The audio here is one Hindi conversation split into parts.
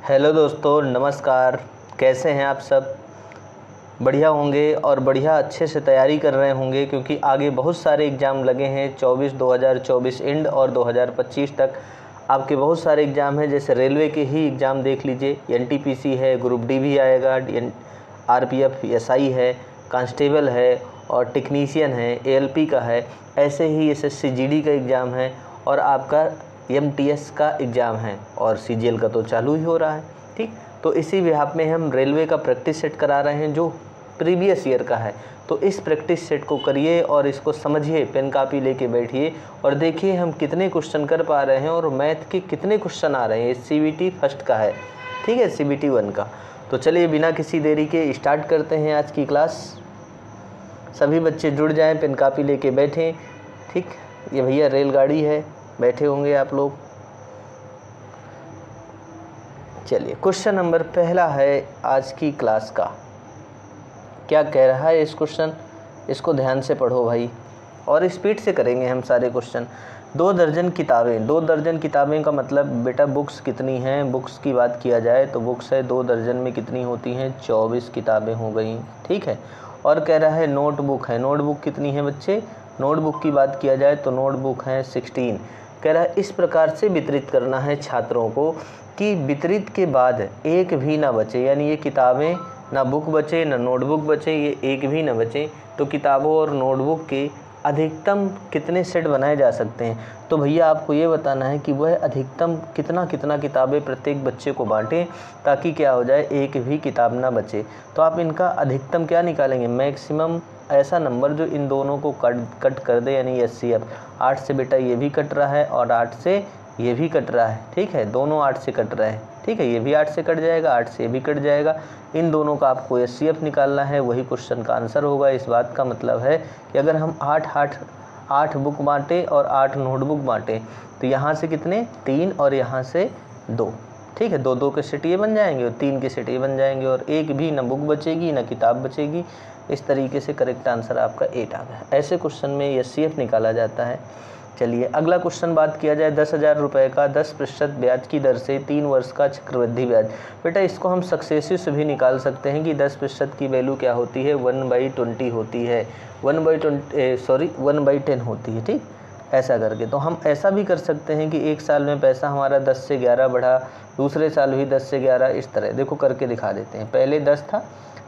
हेलो दोस्तों, नमस्कार। कैसे हैं आप सब? बढ़िया होंगे और बढ़िया अच्छे से तैयारी कर रहे होंगे, क्योंकि आगे बहुत सारे एग्ज़ाम लगे हैं। 2024 एंड और 2025 तक आपके बहुत सारे एग्ज़ाम हैं। जैसे रेलवे के ही एग्ज़ाम देख लीजिए, एनटीपीसी है, ग्रुप डी भी आएगा, आरपीएफ एसआई है, कांस्टेबल है और टेक्नीशियन है, एएलपी का है। ऐसे ही एसएससी जीडी का एग्ज़ाम है और आपका एमटीएस का एग्ज़ाम है और सीजीएल का तो चालू ही हो रहा है। ठीक, तो इसी बिहाफ में हम रेलवे का प्रैक्टिस सेट करा रहे हैं जो प्रीवियस ईयर का है। तो इस प्रैक्टिस सेट को करिए और इसको समझिए, पेन कापी लेके बैठिए और देखिए हम कितने क्वेश्चन कर पा रहे हैं और मैथ के कितने क्वेश्चन आ रहे हैं। सीबीटी फर्स्ट का है, ठीक है, सीबीटी 1 का। तो चलिए बिना किसी देरी के स्टार्ट करते हैं आज की क्लास। सभी बच्चे जुड़ जाएं, पेन कापी लेके बैठें। ठीक, ये भैया रेलगाड़ी है, बैठे होंगे आप लोग। चलिए, क्वेश्चन नंबर पहला है आज की क्लास का। क्या कह रहा है इस क्वेश्चन, इसको ध्यान से पढ़ो भाई और स्पीड से करेंगे हम सारे क्वेश्चन। 2 दर्जन किताबें। 2 दर्जन किताबें का मतलब बेटा बुक्स कितनी हैं? बुक्स की बात किया जाए तो बुक्स है 2 दर्जन में कितनी होती हैं? 24 किताबें हो गई। ठीक है, और कह रहा है नोटबुक है। नोटबुक कितनी है बच्चे? नोटबुक की बात किया जाए तो नोटबुक है 16। कह रहा है इस प्रकार से वितरित करना है छात्रों को कि वितरित के बाद एक भी ना बचे, यानी ये किताबें ना बुक बचे ना नोटबुक बचे, ये एक भी ना बचे। तो किताबों और नोटबुक के अधिकतम कितने सेट बनाए जा सकते हैं? तो भैया आपको ये बताना है कि वह अधिकतम कितना कितना किताबें प्रत्येक बच्चे को बांटें, ताकि क्या हो जाए, एक भी किताब ना बचे। तो आप इनका अधिकतम क्या निकालेंगे? मैक्सिमम ऐसा नंबर जो इन दोनों को कट कर दे, यानी एचसीएफ। 8 से बेटा ये भी कट रहा है और 8 से ये भी कट रहा है। ठीक है, दोनों 8 से कट रहे हैं। ठीक है, ये भी 8 से कट जाएगा, 8 से ये भी कट जाएगा। इन दोनों का आपको एचसीएफ निकालना है, वही क्वेश्चन का आंसर होगा। इस बात का मतलब है कि अगर हम 8 बुक बांटे और 8 नोटबुक बांटे तो यहाँ से कितने? 3 और यहाँ से 2। ठीक है, 2-2 के सेट ये बन जाएंगे और 3 के सेट ये बन जाएंगे और एक भी ना बुक बचेगी ना किताब बचेगी। इस तरीके से करेक्ट आंसर आपका 8 आ गया। ऐसे क्वेश्चन में एचसीएफ निकाला जाता है। चलिए अगला क्वेश्चन बात किया जाए 10,000 रुपये का 10% ब्याज की दर से 3 वर्ष का चक्रवृद्धि ब्याज। बेटा इसको हम सक्सेसिव से भी निकाल सकते हैं कि 10% की वैल्यू क्या होती है? 1/20 होती है, 1/10 होती है। ठीक, ऐसा करके तो हम ऐसा भी कर सकते हैं कि एक साल में पैसा हमारा 10 से 11 बढ़ा, दूसरे साल भी 10 से 11, इस तरह देखो करके दिखा देते हैं। पहले 10 था,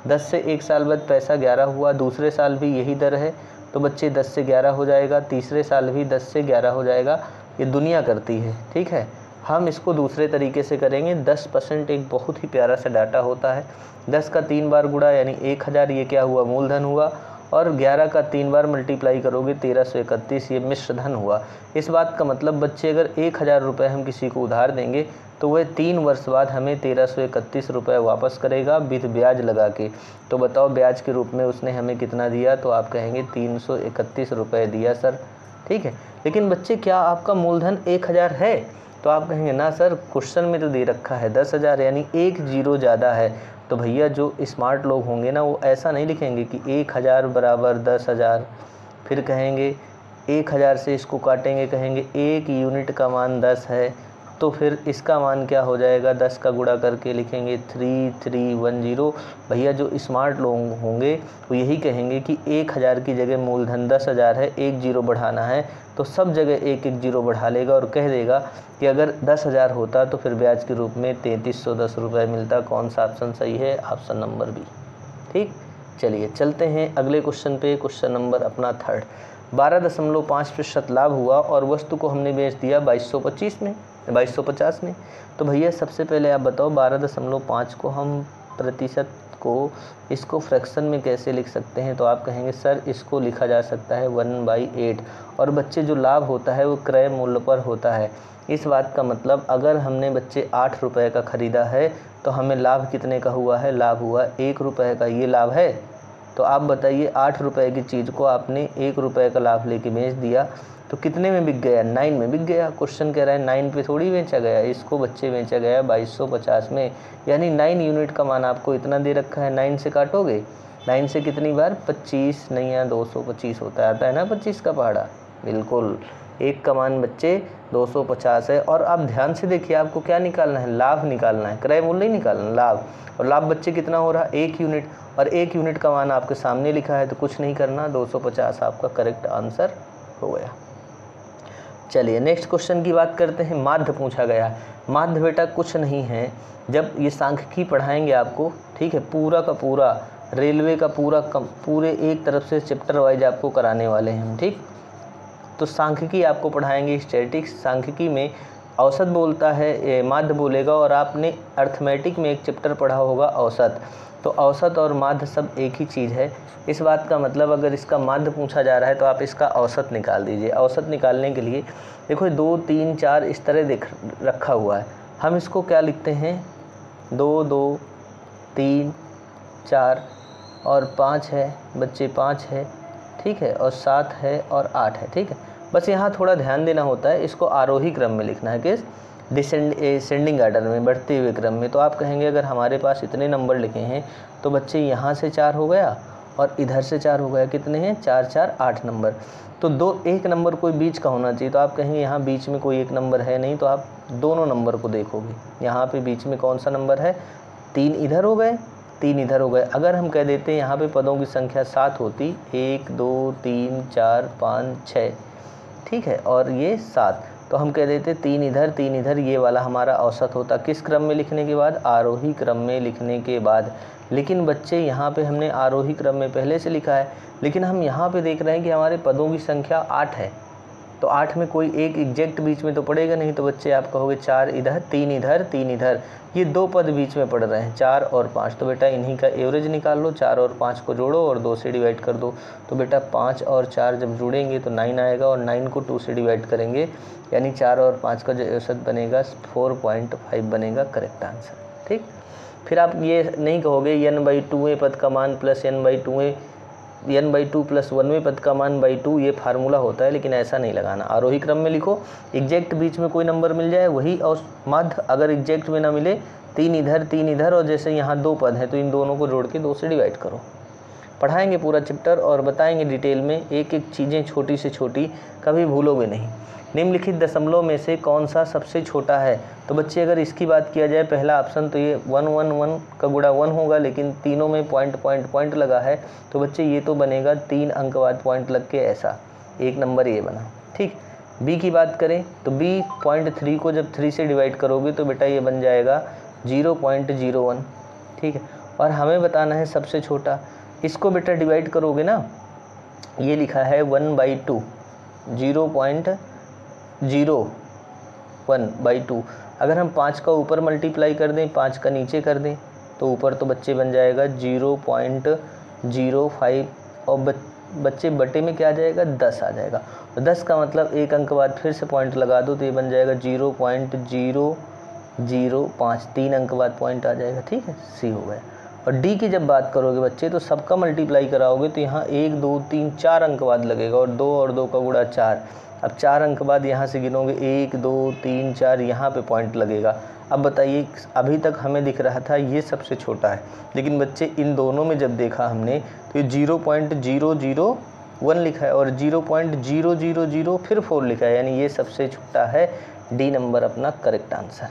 10 से एक साल बाद पैसा 11 हुआ, दूसरे साल भी यही दर है तो बच्चे 10 से 11 हो जाएगा, तीसरे साल भी 10 से 11 हो जाएगा। ये दुनिया करती है। ठीक है, हम इसको दूसरे तरीके से करेंगे। 10% एक बहुत ही प्यारा सा डाटा होता है। 10 का 3 बार गुणा यानी 1000, ये क्या हुआ? मूलधन हुआ। और 11 का 3 बार मल्टीप्लाई करोगे 1331, ये मिश्र धन हुआ। इस बात का मतलब बच्चे अगर 1000 रुपये हम किसी को उधार देंगे तो वह 3 वर्ष बाद हमें 1331 रुपये वापस करेगा विद ब्याज लगा के। तो बताओ ब्याज के रूप में उसने हमें कितना दिया? तो आप कहेंगे 331 रुपये दिया सर। ठीक है, लेकिन बच्चे क्या आपका मूलधन 1000 है? तो आप कहेंगे ना सर, क्वेश्चन में तो दे रखा है 10,000, यानी 1 जीरो ज़्यादा है। तो भैया जो स्मार्ट लोग होंगे ना, वो ऐसा नहीं लिखेंगे कि 1000 बराबर 10,000, फिर कहेंगे 1000 से इसको काटेंगे, कहेंगे 1 यूनिट का मान 10 है, तो फिर इसका मान क्या हो जाएगा? 10 का गुणा करके लिखेंगे 3310। भैया जो स्मार्ट लोग होंगे वो यही कहेंगे कि 1000 की जगह मूलधन 10,000 है, 1 जीरो बढ़ाना है, तो सब जगह 1-1 जीरो बढ़ा लेगा और कह देगा कि अगर 10,000 होता तो फिर ब्याज के रूप में 3310 रुपये मिलता। कौन सा ऑप्शन सही है? Option number B. ठीक, चलिए चलते हैं अगले क्वेश्चन पे। क्वेश्चन नंबर अपना 3rd। 12.5% लाभ हुआ और वस्तु को हमने बेच दिया 2250 में। तो भैया सबसे पहले आप बताओ 12.5 को हम प्रतिशत को, इसको फ्रैक्शन में कैसे लिख सकते हैं? तो आप कहेंगे सर इसको लिखा जा सकता है 1/8। और बच्चे जो लाभ होता है वो क्रय मूल्य पर होता है। इस बात का मतलब अगर हमने बच्चे 8 रुपये का ख़रीदा है तो हमें लाभ कितने का हुआ है? लाभ हुआ 1 रुपये का। ये लाभ है। तो आप बताइए 8 रुपये की चीज़ को आपने 1 रुपये का लाभ लेके बेच दिया तो कितने में बिक गया? 9 में बिक गया। क्वेश्चन कह रहा है 9 पे थोड़ी बेचा गया, इसको बच्चे बेचा गया 2250 में, यानी 9 यूनिट का मान आपको इतना दे रखा है। 9 से काटोगे, 9 से कितनी बार? 25 नहीं, यहाँ 225 होता है, आता है ना 25 का पहाड़ा। बिल्कुल, एक कमान बच्चे 250 है। और आप ध्यान से देखिए, आपको क्या निकालना है, लाभ निकालना है, क्रय मूल्य नहीं निकालना, लाभ। और लाभ बच्चे कितना हो रहा है, 1 यूनिट, और 1 यूनिट का मान आपके सामने लिखा है, तो कुछ नहीं करना, 250 आपका करेक्ट आंसर हो गया। चलिए नेक्स्ट क्वेश्चन की बात करते हैं। माध्य पूछा गया। माध्य बेटा कुछ नहीं है, जब ये सांख्यिकी पढ़ाएंगे आपको, ठीक है, पूरा का पूरा रेलवे का पूरे एक तरफ से चैप्टर वाइज आपको कराने वाले हैं हम, ठीक। तो सांख्यिकी आपको पढ़ाएंगे, स्टैटिक्स, सांख्यिकी में औसत बोलता है, माध्य बोलेगा, और आपने अर्थमेटिक में एक चैप्टर पढ़ा होगा औसत। तो औसत और माध्य सब एक ही चीज़ है। इस बात का मतलब अगर इसका माध्य पूछा जा रहा है तो आप इसका औसत निकाल दीजिए। औसत निकालने के लिए देखो 2 3 4 इस तरह रखा हुआ है। हम इसको क्या लिखते हैं, 2 2 3 4 और 5 है बच्चे, 5 है, ठीक है, और 7 है और 8 है, ठीक है। बस यहाँ थोड़ा ध्यान देना होता है, इसको आरोही क्रम में लिखना है, किस डिसेंडिंग ऑर्डर में, बढ़ते हुए क्रम में। तो आप कहेंगे अगर हमारे पास इतने नंबर लिखे हैं तो बच्चे यहाँ से 4 हो गया और इधर से 4 हो गया, कितने हैं, 4 4 8 नंबर। तो एक नंबर कोई बीच का होना चाहिए। तो आप कहेंगे यहाँ बीच में कोई एक नंबर है नहीं, तो आप दोनों नंबर को देखोगे, यहाँ पे बीच में कौन सा नंबर है, 3 इधर हो गए, 3 इधर हो गए। अगर हम कह देते हैं यहाँ पे पदों की संख्या 7 होती, 1 2 3 4 5 6, ठीक है, और ये 7, तो हम कह देते 3 इधर 3 इधर, ये वाला हमारा औसत होता। किस क्रम में लिखने के बाद, आरोही क्रम में लिखने के बाद। लेकिन बच्चे यहाँ पे हमने आरोही क्रम में पहले से लिखा है, लेकिन हम यहाँ पे देख रहे हैं कि हमारे पदों की संख्या 8 है, तो 8 में कोई एक एग्जैक्ट बीच में तो पड़ेगा नहीं। तो बच्चे आप कहोगे 4 इधर 3 इधर 3 इधर, ये 2 पद बीच में पड़ रहे हैं, 4 और 5। तो बेटा इन्हीं का एवरेज निकाल लो, 4 और 5 को जोड़ो और 2 से डिवाइड कर दो। तो बेटा 5 और 4 जब जुड़ेंगे तो 9 आएगा, और 9 को 2 से डिवाइड करेंगे, यानी 4 और 5 का जो औसत बनेगा 4.5 बनेगा करेक्ट आंसर, ठीक। फिर आप ये नहीं कहोगे n/2 पद का मान प्लस n/2 प्लस 1वें पद का मान /2, ये फार्मूला होता है, लेकिन ऐसा नहीं लगाना। आरोही क्रम में लिखो, एग्जैक्ट बीच में कोई नंबर मिल जाए वही, और माध्य अगर एग्जैक्ट में ना मिले, 3 इधर, और जैसे यहाँ 2 पद हैं तो इन दोनों को जोड़ के 2 से डिवाइड करो। पढ़ाएंगे पूरा चैप्टर और बताएंगे डिटेल में, एक एक चीज़ें छोटी से छोटी, कभी भूलोगे नहीं। निम्नलिखित दशमलव में से कौन सा सबसे छोटा है। तो बच्चे अगर इसकी बात किया जाए, पहला ऑप्शन तो ये 1 1 1 का गुणा 1 होगा, लेकिन तीनों में पॉइंट लगा है, तो बच्चे ये तो बनेगा 3 अंक बाद पॉइंट लग के, ऐसा एक नंबर ये बना, ठीक। बी की बात करें तो बी 0.3 को जब 3 से डिवाइड करोगे तो बेटा ये बन जाएगा 0.01, ठीक है। और हमें बताना है सबसे छोटा, इसको बेटा डिवाइड करोगे ना, ये लिखा है 1/2, 0.01/2। अगर हम 5 का ऊपर मल्टीप्लाई कर दें, 5 का नीचे कर दें, तो ऊपर तो बच्चे बन जाएगा 0.05, और बच्चे बटे में क्या आ जाएगा, 10 आ जाएगा। और 10 का मतलब एक अंक बाद फिर से पॉइंट लगा दो तो ये बन जाएगा 0.005, 3 अंक बाद पॉइंट आ जाएगा, ठीक है, सी हो गया। और डी की जब बात करोगे बच्चे तो सबका मल्टीप्लाई कराओगे तो यहाँ 1 2 3 4 अंक बाद लगेगा, और 2 और 2 का गुणा 4। अब 4 अंक बाद यहाँ से गिनोगे 1 2 3 4, यहाँ पे पॉइंट लगेगा। अब बताइए, अभी तक हमें दिख रहा था ये सबसे छोटा है, लेकिन बच्चे इन दोनों में जब देखा हमने तो ये 0.001 लिखा है और 0.000 फिर 4 लिखा है, यानी ये सबसे छोटा है। डी नंबर अपना करेक्ट आंसर है।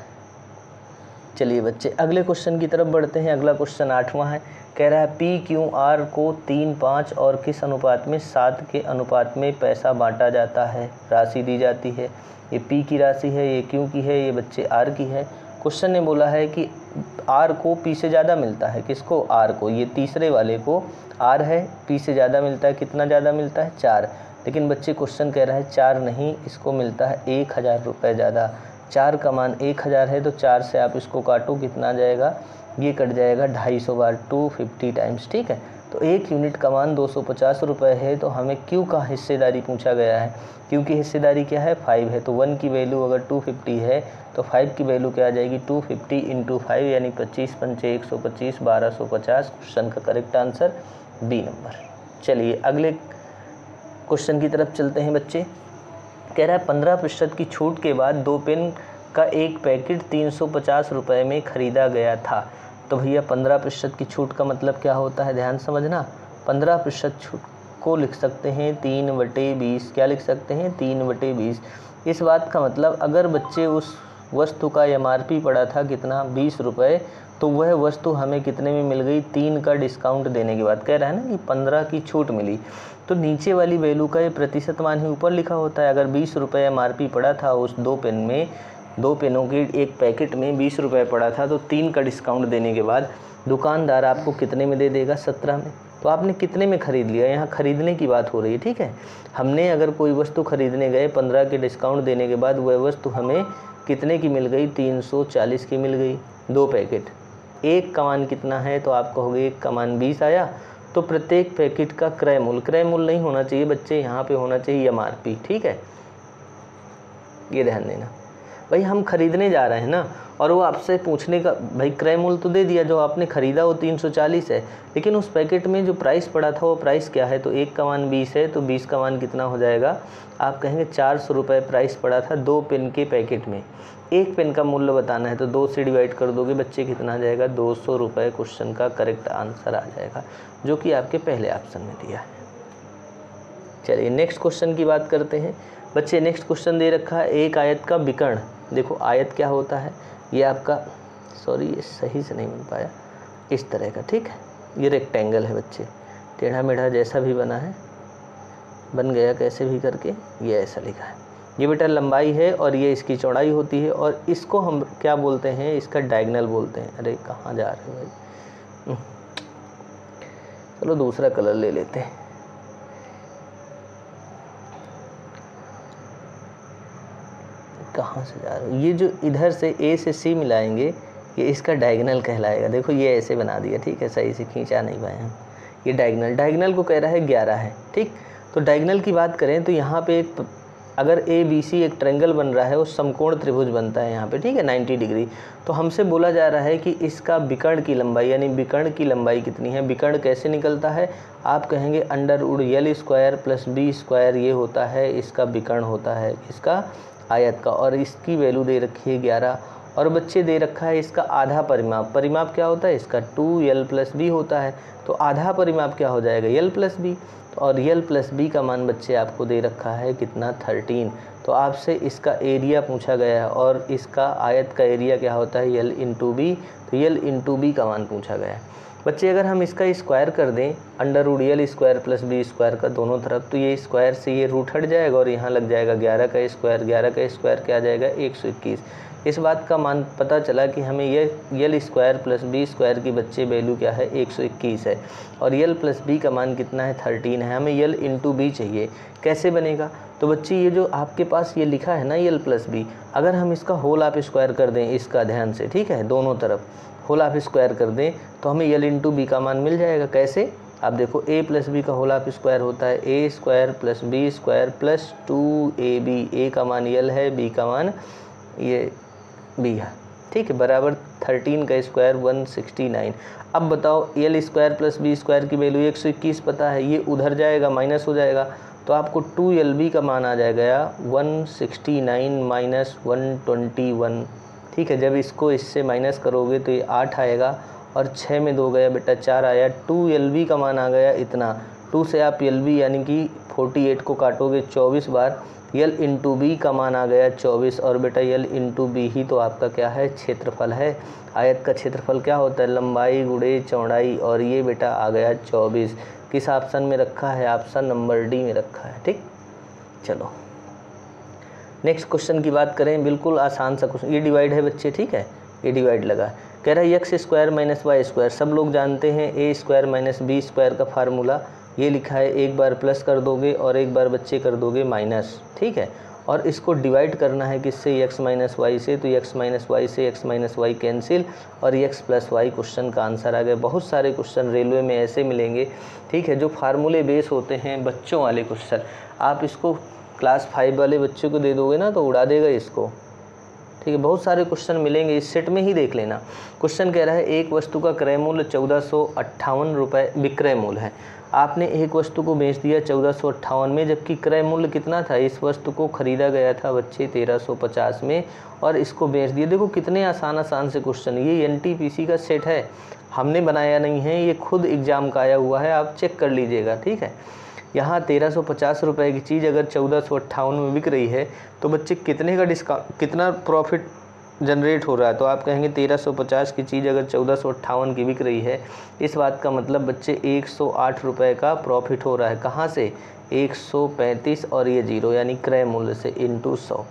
चलिए बच्चे अगले क्वेश्चन की तरफ बढ़ते हैं। अगला क्वेश्चन 8वां है, कह रहा है PQR को 3 5 और किस अनुपात में 7 के अनुपात में पैसा बांटा जाता है। राशि दी जाती है, ये P की राशि है, ये Q की है, ये बच्चे R की है। क्वेश्चन ने बोला है कि R को P से ज़्यादा मिलता है, किसको, R को, ये तीसरे वाले को R है, P से ज़्यादा मिलता है, कितना ज़्यादा मिलता है, 4। लेकिन बच्चे क्वेश्चन कह रहा है 4 नहीं, इसको मिलता है 1000 रुपये ज़्यादा। 4 का मान 1000 है, तो 4 से आप इसको काटो, कितना जाएगा, ये कट जाएगा 250 बार, 250 टाइम्स, ठीक है। तो 1 यूनिट का मान 250 रुपये है, तो हमें क्यू का हिस्सेदारी पूछा गया है। क्यू की हिस्सेदारी क्या है, 5 है, तो 1 की वैल्यू अगर 250 है तो 5 की वैल्यू क्या आ जाएगी, 250 × 5, यानी 25 पंचे 125, 1250। क्वेश्चन का करेक्ट आंसर बी नंबर। चलिए अगले क्वेश्चन की तरफ चलते हैं बच्चे। कह रहा है 15% की छूट के बाद 2 पेन का एक पैकेट 350 रुपये में ख़रीदा गया था। तो भैया 15% की छूट का मतलब क्या होता है, ध्यान समझना। 15% छूट को लिख सकते हैं 3/20। क्या लिख सकते हैं? 3/20। इस बात का मतलब अगर बच्चे उस वस्तु का MRP पड़ा था कितना, 20 रुपये, तो वह वस्तु हमें कितने में मिल गई? 3 का डिस्काउंट देने के बाद। कह रहा है ना कि 15 की छूट मिली, तो नीचे वाली वैल्यू का ये प्रतिशत मान ही ऊपर लिखा होता है। अगर 20 रुपये MRP पड़ा था उस 2 पेन में, 2 पेनों के एक पैकेट में 20 रुपये पड़ा था, तो 3 का डिस्काउंट देने के बाद दुकानदार आपको कितने में दे देगा? 17 में। तो आपने कितने में ख़रीद लिया? यहाँ ख़रीदने की बात हो रही है, ठीक है। हमने अगर कोई वस्तु ख़रीदने गए, 15 के डिस्काउंट देने के बाद वह वस्तु हमें कितने की मिल गई? 340 की मिल गई, 2 पैकेट। एक का मान कितना है? तो आप कहोगे एक का मान 20 आया। तो प्रत्येक पैकेट का क्रय मूल्य नहीं होना चाहिए बच्चे, यहाँ पे होना चाहिए MRP, ठीक है। ये ध्यान देना भाई, हम खरीदने जा रहे हैं ना, और वो आपसे पूछने का, भाई क्रय मूल्य तो दे दिया, जो आपने ख़रीदा वो 340 है, लेकिन उस पैकेट में जो प्राइस पड़ा था वो प्राइस क्या है? तो एक का मान 20 है, तो 20 का मान कितना हो जाएगा? आप कहेंगे 400 रुपये प्राइस पड़ा था 2 पेन के पैकेट में। एक पेन का मूल्य बताना है तो 2 से डिवाइड कर दोगे बच्चे, कितना आ जाएगा? 200 रुपये क्वेश्चन का करेक्ट आंसर आ जाएगा, जो कि आपके पहले ऑप्शन में दिया है। चलिए नेक्स्ट क्वेश्चन की बात करते हैं बच्चे। नेक्स्ट क्वेश्चन दे रखा है, एक आयत का विकर्ण। देखो आयत क्या होता है, ये आपका, सॉरी ये सही से नहीं बन पाया, इस तरह का, ठीक है। ये रेक्टेंगल है बच्चे, टेढ़ा मेढ़ा जैसा भी बना है, बन गया कैसे भी करके, ये ऐसा लिखा है। ये बेटा लंबाई है और ये इसकी चौड़ाई होती है, और इसको हम क्या बोलते हैं? इसका डायगोनल बोलते हैं। अरे कहाँ जा रहे हो भाई, चलो दूसरा कलर ले लेते हैं। कहाँ से जा रहे हो? ये जो इधर से A से C मिलाएंगे, ये इसका डायगोनल कहलाएगा। देखो ये ऐसे बना दिया, ठीक है, सही से खींचा नहीं पाए हम। ये डायगोनल को कह रहा है 11 है, ठीक। तो डायगोनल की बात करें तो यहाँ पे एक, अगर ABC एक ट्रायंगल बन रहा है, वो समकोण त्रिभुज बनता है यहाँ पे, ठीक है, 90 डिग्री। तो हमसे बोला जा रहा है कि इसका विकर्ण की लंबाई, यानी विकर्ण की लंबाई कितनी है? विकर्ण कैसे निकलता है? आप कहेंगे √L² + B², ये होता है इसका विकर्ण होता है इसका आयत का, और इसकी वैल्यू दे रखी है 11। और बच्चे दे रखा है इसका आधा परिमाप। परिमाप क्या होता है इसका? 2L + B होता है। तो आधा परिमाप क्या हो जाएगा? L + B। और L + B का मान बच्चे आपको दे रखा है कितना? 13। तो आपसे इसका एरिया पूछा गया है, और इसका आयत का एरिया क्या होता है? L × B। तो L × B का मान पूछा गया है बच्चे। अगर हम इसका स्क्वायर कर दें, √L² + B² का दोनों तरफ, तो ये स्क्वायर से ये रूट हट जाएगा और यहाँ लग जाएगा 11 का स्क्वायर। 11 का स्क्वायर क्या आ जाएगा? 121। इस बात का मान पता चला कि हमें ये L² + B² की बच्चे वैल्यू क्या है? 121 है, और L + B का मान कितना है? 13 है। हमें L × B चाहिए, कैसे बनेगा? तो बच्चे ये जो आपके पास ये लिखा है ना L + B, अगर हम इसका होल आप स्क्वायर कर दें, इसका ध्यान से, ठीक है, दोनों तरफ होल आप स्क्वायर कर दें, तो हमें L × B का मान मिल जाएगा। कैसे? आप देखो A + B का होल आप स्क्वायर होता है A² + B² + 2AB। A का मान L है, B का मान ये B है, ठीक है, बराबर 13 का स्क्वायर 169। अब बताओ L² + B² की वैल्यू 121 पता है, ये उधर जाएगा, माइनस हो जाएगा, तो आपको 2LB का मान आ जाएगा 169 - 121, ठीक है। जब इसको इससे माइनस करोगे तो ये 8 आएगा, और 6 में 2 गया बेटा 4 आया। 2LB का मान आ गया इतना। 2 से आप LB यानी कि 48 को काटोगे 24 बार, L × B का मान आ गया 24, और बेटा L × B ही तो आपका क्या है? क्षेत्रफल है। आयत का क्षेत्रफल क्या होता है? लंबाई गुणे चौड़ाई, और ये बेटा आ गया 24। किस ऑप्शन में रखा है? ऑप्शन नंबर डी में रखा है, ठीक। चलो नेक्स्ट क्वेश्चन की बात करें, बिल्कुल आसान सा क्वेश्चन। ये डिवाइड है बच्चे, ठीक है, ये डिवाइड लगा, कह रहा है x² - y²। सब लोग जानते हैं A² - B² का फार्मूला, ये लिखा है, एक बार प्लस कर दोगे और एक बार बच्चे कर दोगे माइनस, ठीक है। और इसको डिवाइड करना है किससे? x - y से। तो x - y से x - y कैंसिल, और x + y क्वेश्चन का आंसर आ गया। बहुत सारे क्वेश्चन रेलवे में ऐसे मिलेंगे, ठीक है, जो फार्मूले बेस होते हैं, बच्चों वाले क्वेश्चन। आप इसको क्लास 5 वाले बच्चों को दे दोगे ना तो उड़ा देगा इसको, ठीक है। बहुत सारे क्वेश्चन मिलेंगे, इस सेट में ही देख लेना। क्वेश्चन कह रहा है एक वस्तु का क्रय मूल्य 1458 रुपये विक्रय मूल्य है। आपने एक वस्तु को बेच दिया 1458 में, जबकि क्रय मूल्य कितना था? इस वस्तु को खरीदा गया था बच्चे 1350 में, और इसको बेच दिया। देखो कितने आसान से क्वेश्चन, ये NTPC का सेट है, हमने बनाया नहीं है, ये खुद एग्जाम का आया हुआ है, आप चेक कर लीजिएगा, ठीक है। यहाँ 1350 रुपये की चीज़ अगर 1458 में बिक रही है तो बच्चे कितने का डिस्काउंट, कितना प्रॉफिट जनरेट हो रहा है। तो आप कहेंगे 1350 की चीज़ अगर 1458 की बिक रही है, इस बात का मतलब बच्चे 108 रुपये का प्रॉफिट हो रहा है। कहाँ से? 135 और ये 0 यानी क्रय मूल्य से इंटू 100।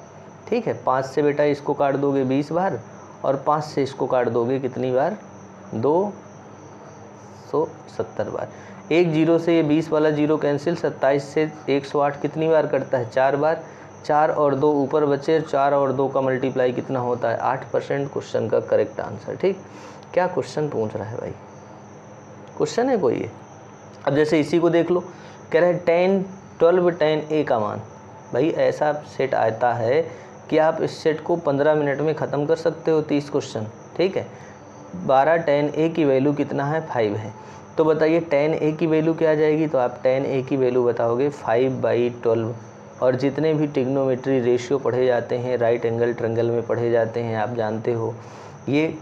ठीक है, 5 से बेटा इसको काट दोगे 20 बार और 5 से इसको काट दोगे कितनी बार? 270 बार। एक 0 से ये 20 वाला 0 कैंसिल, 27 से 108 कितनी बार कटता है? 4 बार। 4 और 2 ऊपर बचे, 4 और 2 का मल्टीप्लाई कितना होता है? 8%। क्वेश्चन का करेक्ट आंसर। ठीक, क्या क्वेश्चन पूछ रहा है भाई? क्वेश्चन है कोई ये? अब जैसे इसी को देख लो, कह रहे हैं 10, 12, 10 ए का मान। भाई ऐसा सेट आता है कि आप इस सेट को 15 मिनट में ख़त्म कर सकते हो, 30 क्वेश्चन। ठीक है, 12 10 ए की वैल्यू कितना है? 5 है। तो बताइए 10 ए की वैल्यू क्या आ जाएगी? तो आप 10 ए की वैल्यू बताओगे 5/12। और जितने भी ट्रिग्नोमेट्री रेशियो पढ़े जाते हैं, राइट एंगल ट्रायंगल में पढ़े जाते हैं, आप जानते हो ये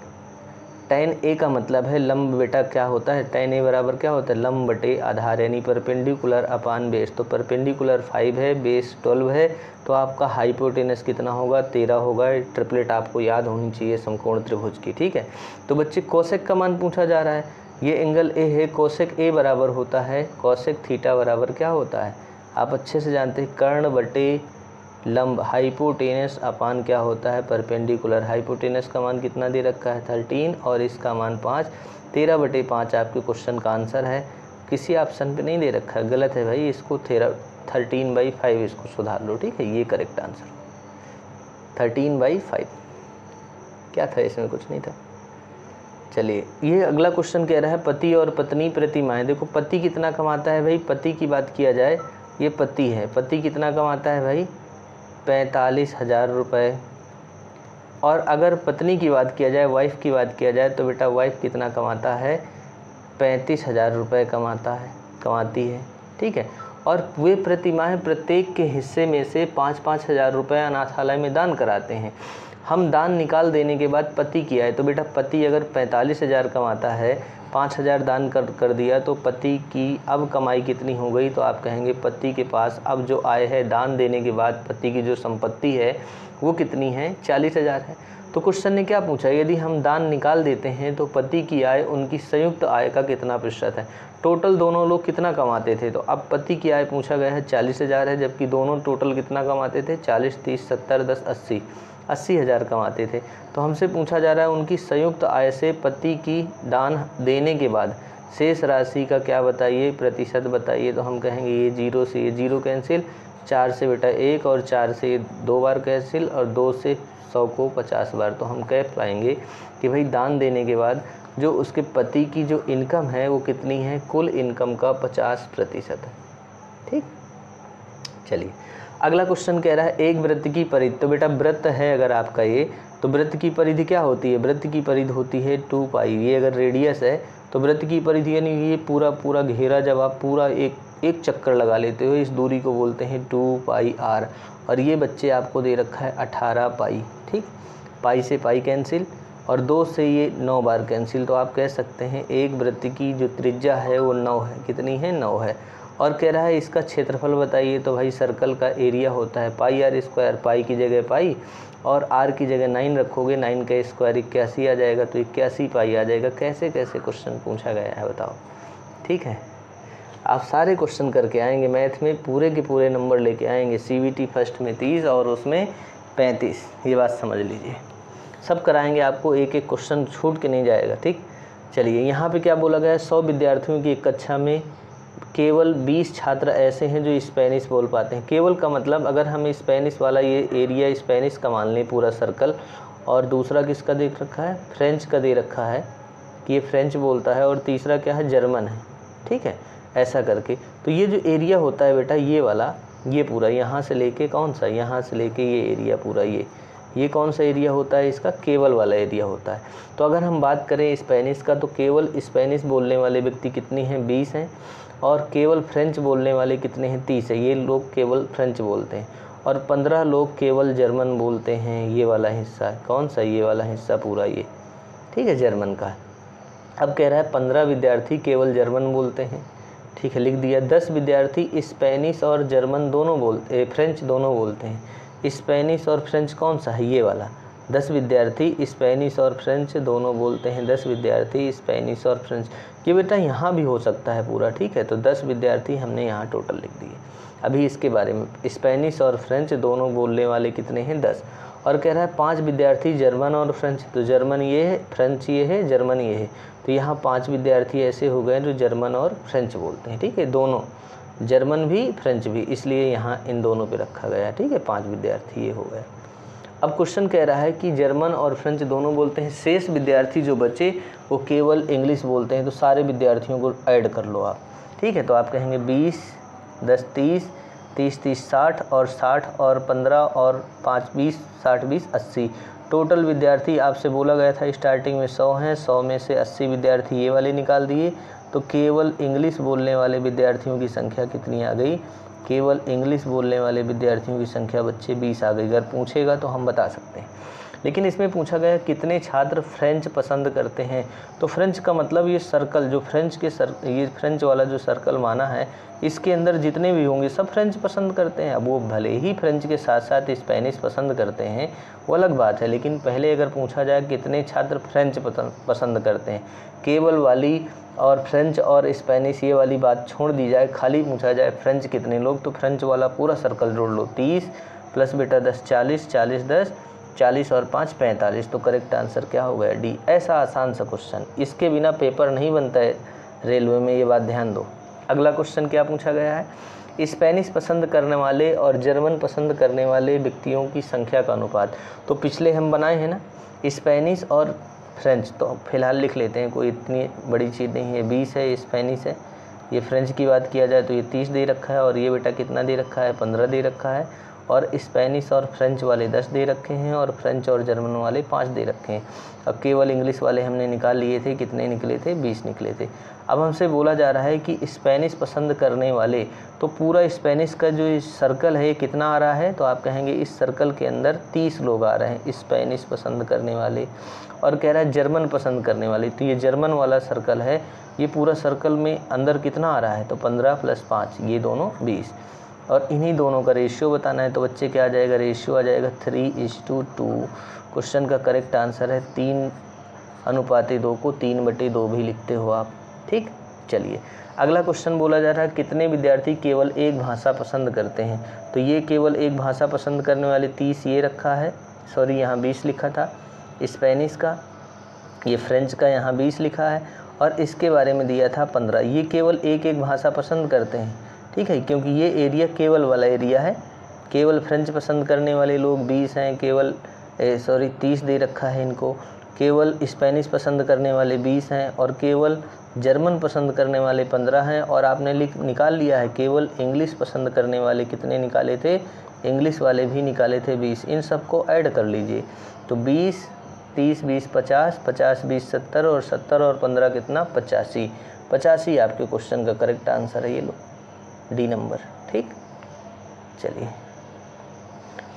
10 ए का मतलब है लंब। बेटा क्या होता है? 10 ए बराबर क्या होता है? लंब बटे आधार, यानी परपेंडिकुलर अपान बेस। तो परपेंडिकुलर 5 है, बेस 12 है, तो आपका हाइपोटेनस कितना होगा? 13 होगा। ट्रिपलेट आपको याद होनी चाहिए समकोण त्रिभुज की। ठीक है, तो बच्चे कोसेक का मान पूछा जा रहा है। ये एंगल ए है, कोसेक ए बराबर होता है कोसेक थीटा बराबर क्या होता है? आप अच्छे से जानते हैं, कर्ण बटे लंब, हाइपोटेनस अपान क्या होता है? परपेंडिकुलर। हाइपोटेनस का मान कितना दे रखा है? 13 और इसका मान 5। 13/5 आपके क्वेश्चन का आंसर है। किसी ऑप्शन पे नहीं दे रखा है, गलत है भाई। इसको 13/5 इसको सुधार लो। ठीक है, ये करेक्ट आंसर 13/5। क्या था इसमें? कुछ नहीं था। चलिए, ये अगला क्वेश्चन कह रहा है पति और पत्नी प्रतिमाएं। देखो पति कितना कमाता है भाई? पति की बात किया जाए, ये पति है। पति कितना कमाता है भाई? 45,000 रुपये। और अगर पत्नी की बात किया जाए, वाइफ की बात किया जाए, तो बेटा वाइफ कितना कमाता है? 35,000 रुपये कमाती है। ठीक है, और वे प्रतिमाएं प्रत्येक के हिस्से में से 5-5 हज़ार रुपये अनाथालय में दान कराते हैं। हम दान निकाल देने के बाद पति की आय, तो बेटा पति अगर 45,000 कमाता है, 5,000 दान कर दिया, तो पति की अब कमाई कितनी हो गई? तो आप कहेंगे पति के पास अब जो आय है दान देने के बाद, पति की जो संपत्ति है वो कितनी है? 40,000 है। तो क्वेश्चन ने क्या पूछा? यदि हम दान निकाल देते हैं तो पति की आय उनकी संयुक्त आय का कितना प्रतिशत है? टोटल दोनों लोग कितना कमाते थे? तो अब पति की आय पूछा गया है 40,000 है, जबकि दोनों टोटल कितना कमाते थे? 40, 30, 70, 10, 80,000 कमाते थे। तो हमसे पूछा जा रहा है उनकी संयुक्त आय से पति की दान देने के बाद शेष राशि का क्या बताइए? प्रतिशत बताइए। तो हम कहेंगे ये 0 से ये 0 कैंसिल, 4 से बेटा 1 और 4 से 2 बार कैंसिल, और 2 से 100 को 50 बार। तो हम कह पाएंगे कि भाई दान देने के बाद जो उसके पति की जो इनकम है वो कितनी है? कुल इनकम का 50% है। ठीक, चलिए अगला क्वेश्चन कह रहा है एक वृत्त की परिधि। तो बेटा वृत्त है अगर आपका ये, तो वृत्त की परिधि क्या होती है? वृत्त की परिधि होती है 2π। ये अगर रेडियस है तो वृत्त की परिधि यानी ये पूरा घेरा, जब आप पूरा एक चक्कर लगा लेते हो, इस दूरी को बोलते हैं 2πr। और ये बच्चे आपको दे रखा है 18π। ठीक, पाई से पाई कैंसिल और 2 से ये 9 बार कैंसिल। तो आप कह सकते हैं एक वृत्त की जो त्रिज्या है वो 9 है। कितनी है? 9 है। और कह रहा है इसका क्षेत्रफल बताइए। तो भाई सर्कल का एरिया होता है πr²। पाई की जगह पाई और r की जगह 9 रखोगे, 9 का स्क्वायर 81 आ जाएगा, तो 81π आ जाएगा। कैसे कैसे क्वेश्चन पूछा गया है बताओ। ठीक है, आप सारे क्वेश्चन करके आएंगे मैथ में, पूरे के पूरे नंबर लेके आएंगे। CVT फर्स्ट में 30 और उसमें 35, ये बात समझ लीजिए। सब कराएंगे आपको, एक एक क्वेश्चन छूट के नहीं जाएगा। ठीक, चलिए यहाँ पे क्या बोला गया है? 100 विद्यार्थियों की एक कक्षा में केवल 20 छात्र ऐसे हैं जो स्पेनिश बोल पाते हैं। केवल का मतलब अगर हम स्पेनिश वाला ये एरिया स्पेनिश का मान लें पूरा सर्कल, और दूसरा किसका दे रखा है? फ्रेंच का दे रखा है कि ये फ्रेंच बोलता है, और तीसरा क्या है? जर्मन है। ठीक है, ऐसा करके तो ये जो एरिया होता है बेटा ये वाला, ये पूरा यहाँ से लेके कौन सा? यहाँ से लेके ये एरिया पूरा, ये कौन सा एरिया होता है? इसका केवल वाला एरिया होता है। तो अगर हम बात करें स्पेनिश का, तो केवल स्पेनिश बोलने वाले व्यक्ति कितने हैं? 20 हैं। और केवल फ्रेंच बोलने वाले कितने हैं? 30 है। ये लोग केवल फ्रेंच बोलते हैं। और 15 लोग केवल जर्मन बोलते हैं। ये वाला हिस्सा कौन सा? ये वाला हिस्सा पूरा ये, ठीक है, जर्मन का है। अब कह रहा है 15 विद्यार्थी केवल जर्मन बोलते हैं, ठीक है, लिख दिया। 10 विद्यार्थी स्पेनिश और जर्मन दोनों बोलते, फ्रेंच दोनों बोलते हैं। स्पेनिश और फ्रेंच कौन सा है, ये वाला। 10 विद्यार्थी स्पेनिश और फ्रेंच दोनों बोलते हैं। 10 विद्यार्थी स्पेनिश और फ्रेंच, ये बेटा यहाँ भी हो सकता है पूरा, ठीक है। तो 10 विद्यार्थी हमने यहाँ टोटल लिख दिए। अभी इसके बारे में, स्पेनिश और फ्रेंच दोनों बोलने वाले कितने हैं, 10। और कह रहा है 5 विद्यार्थी जर्मन और फ्रेंच, तो जर्मन ये है, फ्रेंच ये है, जर्मन ये है। तो यहाँ 5 विद्यार्थी ऐसे हो गए जो जर्मन और फ्रेंच बोलते हैं, ठीक है, दोनों, जर्मन भी फ्रेंच भी, इसलिए यहाँ इन दोनों पे रखा गया, ठीक है। 5 विद्यार्थी ये हो गए। अब क्वेश्चन कह रहा है कि जर्मन और फ्रेंच दोनों बोलते हैं, शेष विद्यार्थी जो बचे वो केवल इंग्लिश बोलते हैं। तो सारे विद्यार्थियों को ऐड कर लो आप, ठीक है। तो आप कहेंगे 20, 10, 30, 30, 30, 60 और 60 और 15 और 5, 20, 60, 20, 80। टोटल विद्यार्थी आपसे बोला गया था स्टार्टिंग में 100 हैं, 100 में से 80 विद्यार्थी ये वाले निकाल दिए। तो केवल इंग्लिश बोलने वाले विद्यार्थियों की संख्या कितनी आ गई, केवल इंग्लिश बोलने वाले विद्यार्थियों की संख्या बच्चे 20 आ गई। अगर पूछेगा तो हम बता सकते हैं, लेकिन इसमें पूछा गया कितने छात्र फ्रेंच पसंद करते हैं। तो फ्रेंच का मतलब ये सर्कल, जो फ्रेंच के ये फ्रेंच वाला जो सर्कल माना है, इसके अंदर जितने भी होंगे सब फ्रेंच पसंद करते हैं। अब वो भले ही फ्रेंच के साथ साथ स्पेनिश पसंद करते हैं, वो अलग बात है, लेकिन पहले अगर पूछा जाए कितने छात्र फ्रेंच पसंद करते हैं, केवल वाली और फ्रेंच और स्पेनिश ये वाली बात छोड़ दी जाए, खाली पूछा जाए फ्रेंच कितने लोग, तो फ्रेंच वाला पूरा सर्कल जोड़ लो। 30 प्लस बेटा 10, 40, 40, 10, 40 और 5, 45। तो करेक्ट आंसर क्या हो गया, डी। ऐसा आसान सा क्वेश्चन, इसके बिना पेपर नहीं बनता है रेलवे में, ये बात ध्यान दो। अगला क्वेश्चन क्या पूछा गया है, स्पेनिश पसंद करने वाले और जर्मन पसंद करने वाले व्यक्तियों की संख्या का अनुपात। तो पिछले हम बनाए हैं ना, स्पेनिश और फ्रेंच, तो फिलहाल लिख लेते हैं, कोई इतनी बड़ी चीज़ नहीं है। 20 है स्पेनिश है, ये फ्रेंच की बात किया जाए तो ये 30 दे रखा है, और ये बेटा कितना दे रखा है, 15 दे रखा है। और स्पेनिश और फ्रेंच वाले 10 दे रखे हैं, और फ्रेंच और जर्मन वाले 5 दे रखे हैं। अब केवल इंग्लिश वाले हमने निकाल लिए थे, कितने निकले थे, 20 निकले थे। अब हमसे बोला जा रहा है कि स्पेनिश पसंद करने वाले, तो पूरा स्पेनिश का जो सर्कल है कितना आ रहा है, तो आप कहेंगे इस सर्कल के अंदर 30 लोग आ रहे हैं स्पेनिश पसंद करने वाले। और कह रहा है जर्मन पसंद करने वाले, तो ये जर्मन वाला सर्कल है, ये पूरा सर्कल में अंदर कितना आ रहा है, तो 15 + 5, ये दोनों 20। और इन्हीं दोनों का रेशियो बताना है, तो बच्चे क्या आ जाएगा, रेशियो आ जाएगा 3:2। क्वेश्चन का करेक्ट आंसर है 3:2 को 3/2 भी लिखते हो आप, ठीक। चलिए अगला क्वेश्चन बोला जा रहा है, कितने विद्यार्थी केवल एक भाषा पसंद करते हैं। तो ये केवल एक भाषा पसंद करने वाले 30 ये रखा है, सॉरी यहाँ 20 लिखा था स्पेनिश का, ये फ्रेंच का यहाँ 20 लिखा है, और इसके बारे में दिया था 15। ये केवल एक एक भाषा पसंद करते हैं, ठीक है, क्योंकि ये एरिया केवल वाला एरिया है। केवल फ्रेंच पसंद करने वाले लोग 20 हैं, केवल 30 दे रखा है इनको। केवल स्पेनिश पसंद करने वाले 20 हैं, और केवल जर्मन पसंद करने वाले 15 हैं। और आपने निकाल लिया है केवल इंग्लिश पसंद करने वाले कितने निकाले थे, इंग्लिश वाले भी निकाले थे 20। इन सबको ऐड कर लीजिए, तो 20, 30, 20, 50, 50, 20, 70, और 70 और 15 कितना, 85। 85 आपके क्वेश्चन का करेक्ट आंसर है, ये लो डी नंबर, ठीक। चलिए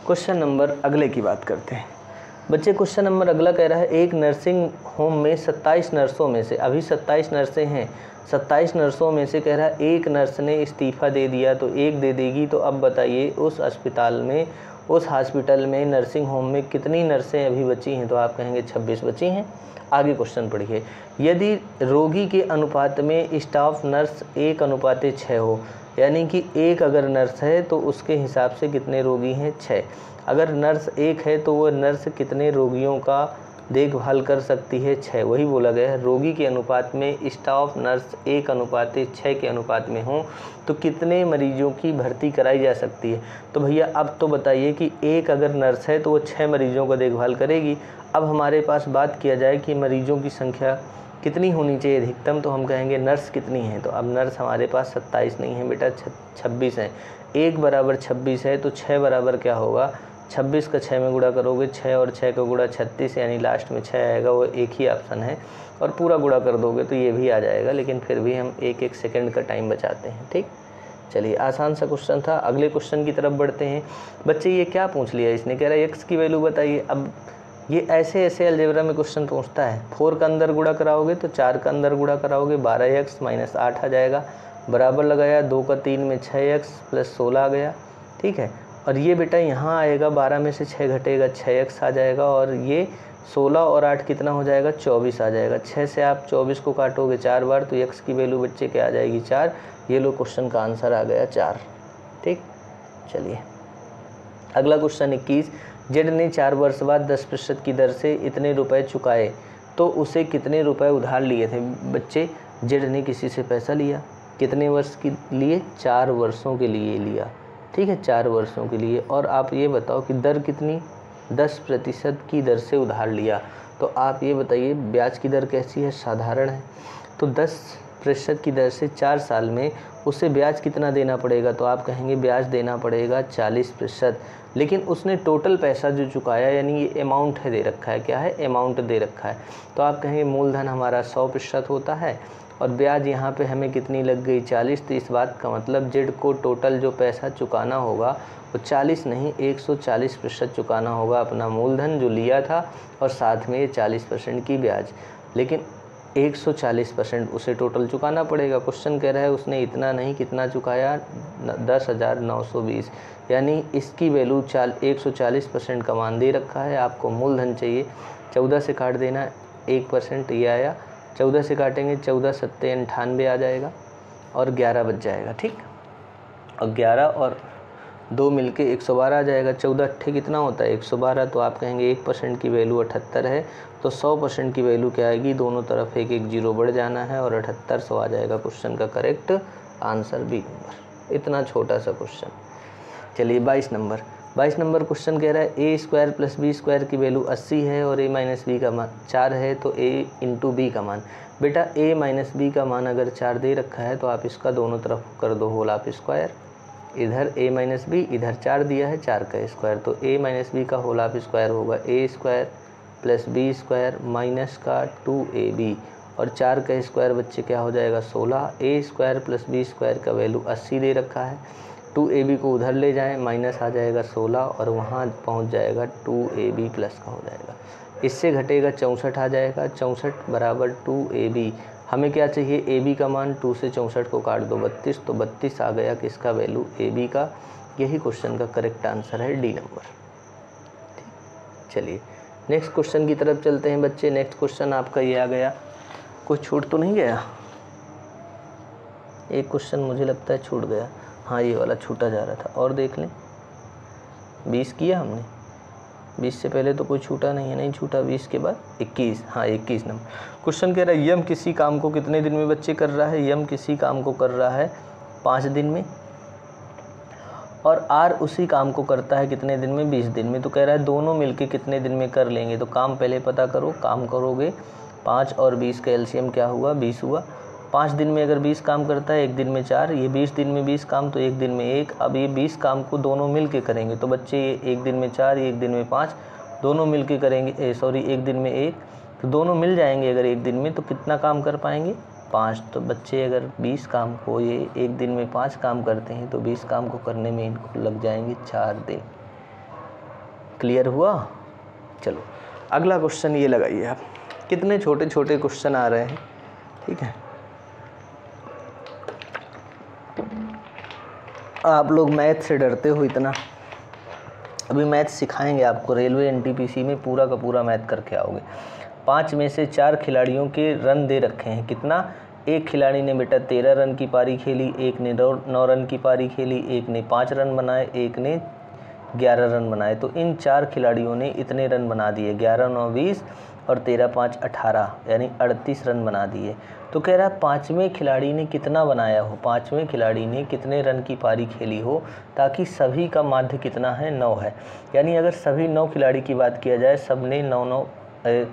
क्वेश्चन नंबर अगले की बात करते हैं बच्चे। क्वेश्चन नंबर अगला कह रहा है, एक नर्सिंग होम में 27 नर्सों में से, अभी 27 नर्सें हैं, 27 नर्सों में से कह रहा है एक नर्स ने इस्तीफ़ा दे दिया, तो एक दे देगी। तो अब बताइए उस हॉस्पिटल में नर्सिंग होम में कितनी नर्सें अभी बची हैं, तो आप कहेंगे 26 बची हैं। आगे क्वेश्चन पढ़िए, यदि रोगी के अनुपात में स्टाफ नर्स 1:6 हो, यानी कि एक अगर नर्स है तो उसके हिसाब से कितने रोगी हैं, 6। अगर नर्स 1 है तो वो नर्स कितने रोगियों का देखभाल कर सकती है, 6। वही बोला गया है, रोगी के अनुपात में स्टाफ नर्स 1:6 के अनुपात में हो तो कितने मरीजों की भर्ती कराई जा सकती है। तो भैया अब तो बताइए कि एक अगर नर्स है तो वो 6 मरीजों का देखभाल करेगी। अब हमारे पास बात किया जाए कि मरीजों की संख्या कितनी होनी चाहिए अधिकतम, तो हम कहेंगे नर्स कितनी है। तो अब नर्स हमारे पास 27 नहीं है बेटा, 26 हैं। 1 = 26 है, तो 6 बराबर क्या होगा, 26 का 6 में गुणा करोगे, 6 और 6 का गुणा 36, यानी लास्ट में 6 आएगा, वो एक ही ऑप्शन है। और पूरा गुणा कर दोगे तो ये भी आ जाएगा, लेकिन फिर भी हम 1-1 सेकंड का टाइम बचाते हैं, ठीक। चलिए आसान सा क्वेश्चन था। अगले क्वेश्चन की तरफ बढ़ते हैं बच्चे। ये क्या पूछ लिया इसने, कह रहा है x की वैल्यू बताइए। अब ये ऐसे अलजेब्रा में क्वेश्चन पूछता है, 4 का अंदर गुणा कराओगे तो 4 का अंदर गुणा कराओगे 12x - 8 आ जाएगा, बराबर लगाया, 2 का 3 में 6x प्लस 16 आ गया, ठीक है। और ये बेटा यहाँ आएगा, 12 में से 6 घटेगा, 6x आ जाएगा, और ये 16 और 8 कितना हो जाएगा, 24 आ जाएगा। 6 से आप 24 को काटोगे 4 बार तो x की वैल्यू बच्चे क्या आ जाएगी, 4। ये लो क्वेश्चन का आंसर आ गया 4, ठीक। चलिए अगला क्वेश्चन 21, जेड ने 4 वर्ष बाद 10% की दर से इतने रुपए चुकाए तो उसे कितने रुपए उधार लिए थे। बच्चे जेड ने किसी से पैसा लिया, कितने वर्ष के लिए, 4 वर्षों के लिए लिया, ठीक है, 4 वर्षों के लिए। और आप ये बताओ कि दर कितनी, 10% की दर से उधार लिया। तो आप ये बताइए ब्याज की दर कैसी है, साधारण है। तो 10% की दर से 4 साल में उसे ब्याज कितना देना पड़ेगा, तो आप कहेंगे ब्याज देना पड़ेगा 40%। लेकिन उसने टोटल पैसा जो चुकाया, यानी ये अमाउंट है दे रखा है, क्या है, अमाउंट दे रखा है, तो आप कहेंगे मूलधन हमारा 100% होता है और ब्याज यहाँ पे हमें कितनी लग गई, 40। तो इस बात का मतलब जेड को टोटल जो पैसा चुकाना होगा वो 40 नहीं 140% चुकाना होगा अपना मूलधन जो लिया था, और साथ में ये 40% की ब्याज। लेकिन 140% उसे टोटल चुकाना पड़ेगा। क्वेश्चन कह रहा है उसने इतना नहीं, कितना चुकाया, 10,920, यानी इसकी वैल्यू 140% का मान दे रखा है। आपको मूलधन चाहिए, 14 से काट देना, 1% ये आया, 14 से काटेंगे 14 सत्ते 98 आ जाएगा और 11 बच जाएगा, ठीक। और 11 और 2 मिलके 112 आ जाएगा। 14 अट्ठे कितना होता है, 112। तो आप कहेंगे 1% की वैल्यू 78 है, तो 100% की वैल्यू क्या आएगी, दोनों तरफ एक एक जीरो बढ़ जाना है और 7800 आ जाएगा। क्वेश्चन का करेक्ट आंसर बी नंबर। इतना छोटा सा क्वेश्चन। चलिए 22 नंबर क्वेश्चन कह रहा है ए स्क्वायर प्लस बी स्क्वायर की वैल्यू 80 है और ए माइनस बी का मान 4 है, तो ए इंटू बी का मान। बेटा ए माइनस बी का मान अगर 4 दे रखा है तो आप इसका दोनों तरफ कर दो होल ऑफ स्क्वायर। इधर a माइनस बी, इधर 4 दिया है, 4 का स्क्वायर, तो a माइनस बी का होल ऑफ स्क्वायर होगा a square plus B square minus का 2ab, और 4 का स्क्वायर बच्चे क्या हो जाएगा, 16। a square plus B square का वैल्यू 80 दे रखा है, 2ab को उधर ले जाएं, माइनस आ जाएगा 16 और वहाँ पहुँच जाएगा 2ab प्लस का हो जाएगा। इससे घटेगा 64 आ जाएगा, 64 बराबर 2ab। हमें क्या चाहिए, ए बी का मान, 2 से 64 को काट दो 32, तो 32 आ गया किसका वैल्यू, ए बी का। यही क्वेश्चन का करेक्ट आंसर है डी नंबर, ठीक। चलिए नेक्स्ट क्वेश्चन की तरफ चलते हैं बच्चे। नेक्स्ट क्वेश्चन आपका ये आ गया, कोई छूट तो नहीं गया, एक क्वेश्चन मुझे लगता है छूट गया, हाँ ये वाला छूटा जा रहा था, और देख लें। 20 किया हमने, 20 से पहले तो कोई छूटा नहीं है, नहीं छूटा। 20 के बाद 21, हाँ 21 नंबर क्वेश्चन कह रहा है यम किसी काम को कितने दिन में बच्चे कर रहा है, यम किसी काम को कर रहा है 5 दिन में, और आर उसी काम को करता है कितने दिन में, 20 दिन में। तो कह रहा है दोनों मिलके कितने दिन में कर लेंगे, तो काम पहले पता करो। काम करोगे 5 और 20 का एलसीएम क्या हुआ, 20 हुआ। 5 दिन में अगर 20 काम करता है, 1 दिन में 4, ये 20 दिन में 20 काम, तो 1 दिन में 1। अब ये 20 काम को दोनों मिल के करेंगे, तो बच्चे ये 1 दिन में 4, ये 1 दिन में 5, दोनों मिल के करेंगे, 1 दिन में 1, तो दोनों मिल जाएंगे अगर 1 दिन में, तो कितना काम कर पाएंगे, 5। तो बच्चे अगर 20 काम को ये 1 दिन में 5 काम करते हैं, तो 20 काम को करने में इनको लग जाएंगे 4 दिन। क्लियर हुआ। चलो अगला क्वेश्चन ये लगाइए आप, कितने छोटे छोटे क्वेश्चन आ रहे हैं, ठीक है। आप लोग मैथ से डरते हो इतना, अभी मैथ सिखाएंगे आपको, रेलवे एनटीपीसी में पूरा का पूरा मैथ करके आओगे। 5 में से 4 खिलाड़ियों के रन दे रखे हैं, कितना, एक खिलाड़ी ने बेटा 13 रन की पारी खेली, एक ने 9 रन की पारी खेली, एक ने 5 रन बनाए, एक ने 11 रन बनाए। तो इन 4 खिलाड़ियों ने इतने रन बना दिए, 11 9 20 और 13 5 18, यानी 38 रन बना दिए। तो कह रहा है 5वें खिलाड़ी ने कितना बनाया हो, 5वें खिलाड़ी ने कितने रन की पारी खेली हो, ताकि सभी का माध्य कितना है, 9 है। यानी अगर सभी 9 खिलाड़ी की बात किया जाए, सब ने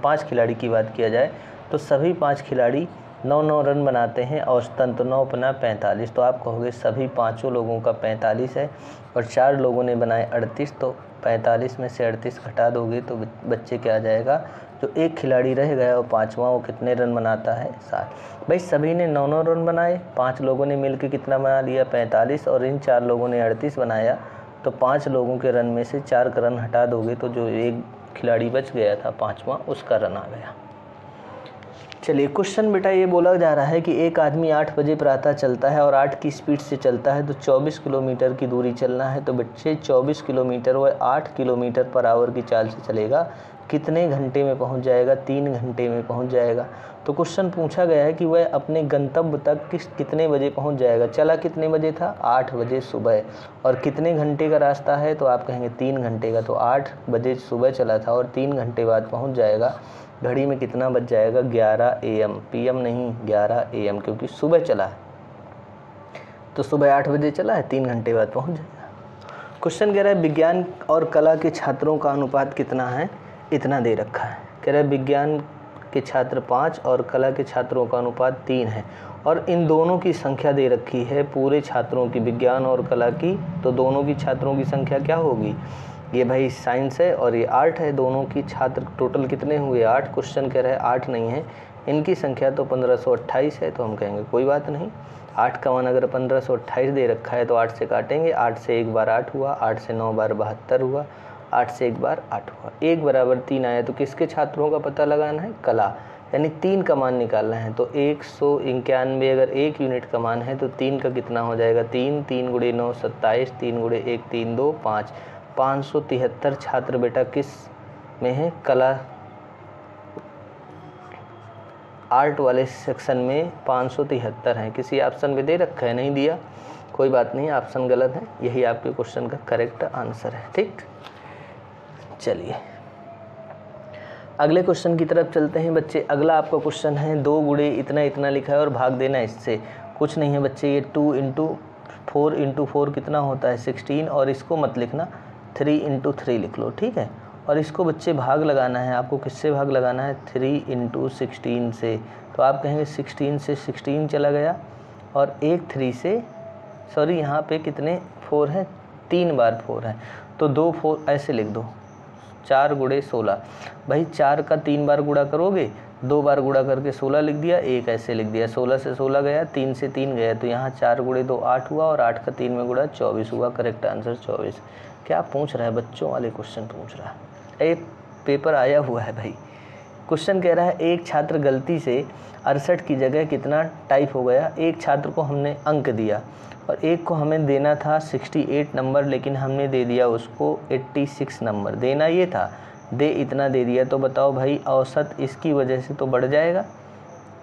5 खिलाड़ी की बात किया जाए, तो सभी 5 खिलाड़ी 9 रन बनाते हैं औसतन, तो 9 अपना 45। तो आप कहोगे सभी 5 लोगों का 45 है और 4 लोगों ने बनाए 38, तो 45 में से 38 घटा दोगे तो बच्चे क्या आ जाएगा, जो एक खिलाड़ी रह गया और 5वां वो कितने रन बनाता है, 7। भाई सभी ने 9 रन बनाए, 5 लोगों ने मिलकर कितना बना लिया, 45, और इन 4 लोगों ने 38 बनाया, तो 5 लोगों के रन में से 4 का रन हटा दोगे तो जो एक खिलाड़ी बच गया था 5वां, उसका रन आ गया। चलिए क्वेश्चन बेटा ये बोला जा रहा है कि एक आदमी 8 बजे प्रातः चलता है और 8 की स्पीड से चलता है, तो 24 किलोमीटर की दूरी चलना है। तो बच्चे 24 किलोमीटर वह 8 किलोमीटर पर आवर की चाल से चलेगा, कितने घंटे में पहुंच जाएगा? 3 घंटे में पहुंच जाएगा। तो क्वेश्चन पूछा गया है कि वह अपने गंतव्य तक कितने बजे पहुंच जाएगा। चला कितने बजे था? 8 बजे सुबह। और कितने घंटे का रास्ता है? तो आप कहेंगे 3 घंटे का। तो 8 बजे सुबह चला था और 3 घंटे बाद पहुंच जाएगा। घड़ी में कितना बज जाएगा? 11 AM, PM नहीं, 11 AM, क्योंकि सुबह चला है। तो सुबह 8 बजे चला है, 3 घंटे बाद पहुंच जाएगा। क्वेश्चन कह रहा है विज्ञान और कला के छात्रों का अनुपात कितना है? इतना दे रखा है। कह रहा है विज्ञान के छात्र 5 और कला के छात्रों का अनुपात 3 है, और इन दोनों की संख्या दे रखी है पूरे छात्रों की, विज्ञान और कला की। तो दोनों की छात्रों की संख्या क्या होगी? ये भाई साइंस है और ये आर्ट है, दोनों की छात्र टोटल कितने हुए? 8। क्वेश्चन कह रहा है 8 नहीं है, इनकी संख्या तो 1528 है। तो हम कहेंगे कोई बात नहीं, 8 का मान अगर 1528 दे रखा है तो 8 से काटेंगे, 8 से 1 बार 8 हुआ, 8 से 9 बार 72 हुआ, 8 से 1 बार 8 हुआ, 1 बराबर 3 आया। तो किसके छात्रों का पता लगाना है? कला, यानी 3 का मान निकालना है। तो 191 अगर 1 यूनिट का मान है तो 3 का कितना हो जाएगा? 3, 3 गुणे 9 27, 3 गुणे 1 3 2 5, 573 छात्र बेटा किस में है? कला आर्ट वाले सेक्शन में 573 हैं। किसी ऑप्शन में दे रखा है? नहीं दिया, कोई बात नहीं, ऑप्शन गलत है, यही आपके क्वेश्चन का करेक्ट आंसर है। ठीक, चलिए अगले क्वेश्चन की तरफ चलते हैं बच्चे। अगला आपका क्वेश्चन है 2 गुणे इतना इतना लिखा है और भाग देना इससे। कुछ नहीं है बच्चे, ये 2 × 4 × 4 कितना होता है? 16, और इसको मत लिखना, 3 × 3 लिख लो, ठीक है। और इसको बच्चे भाग लगाना है, आपको किससे भाग लगाना है? 3 × 16 से। तो आप कहेंगे 16 से 16 चला गया, और एक 3 से, सॉरी यहाँ पे कितने 4 हैं? 3 बार 4 है, तो 2 4 ऐसे लिख दो, 4 गुणे 16। भाई 4 का 3 बार गुणा करोगे, 2 बार गुणा करके 16 लिख दिया, एक ऐसे लिख दिया, 16 से 16 गया, 3 से 3 गया, तो यहाँ 4 गुणे 2 8 हुआ, और 8 का 3 में गुणा 24 हुआ। Correct answer 24। क्या पूछ रहा है? बच्चों वाले क्वेश्चन पूछ रहा है, एक पेपर आया हुआ है भाई। क्वेश्चन कह रहा है एक छात्र गलती से 68 की जगह कितना टाइप हो गया। एक छात्र को हमने अंक दिया और एक को हमें देना था 68 नंबर, लेकिन हमने दे दिया उसको 86 नंबर। देना ये था, दे इतना दे दिया। तो बताओ भाई औसत इसकी वजह से तो बढ़ जाएगा,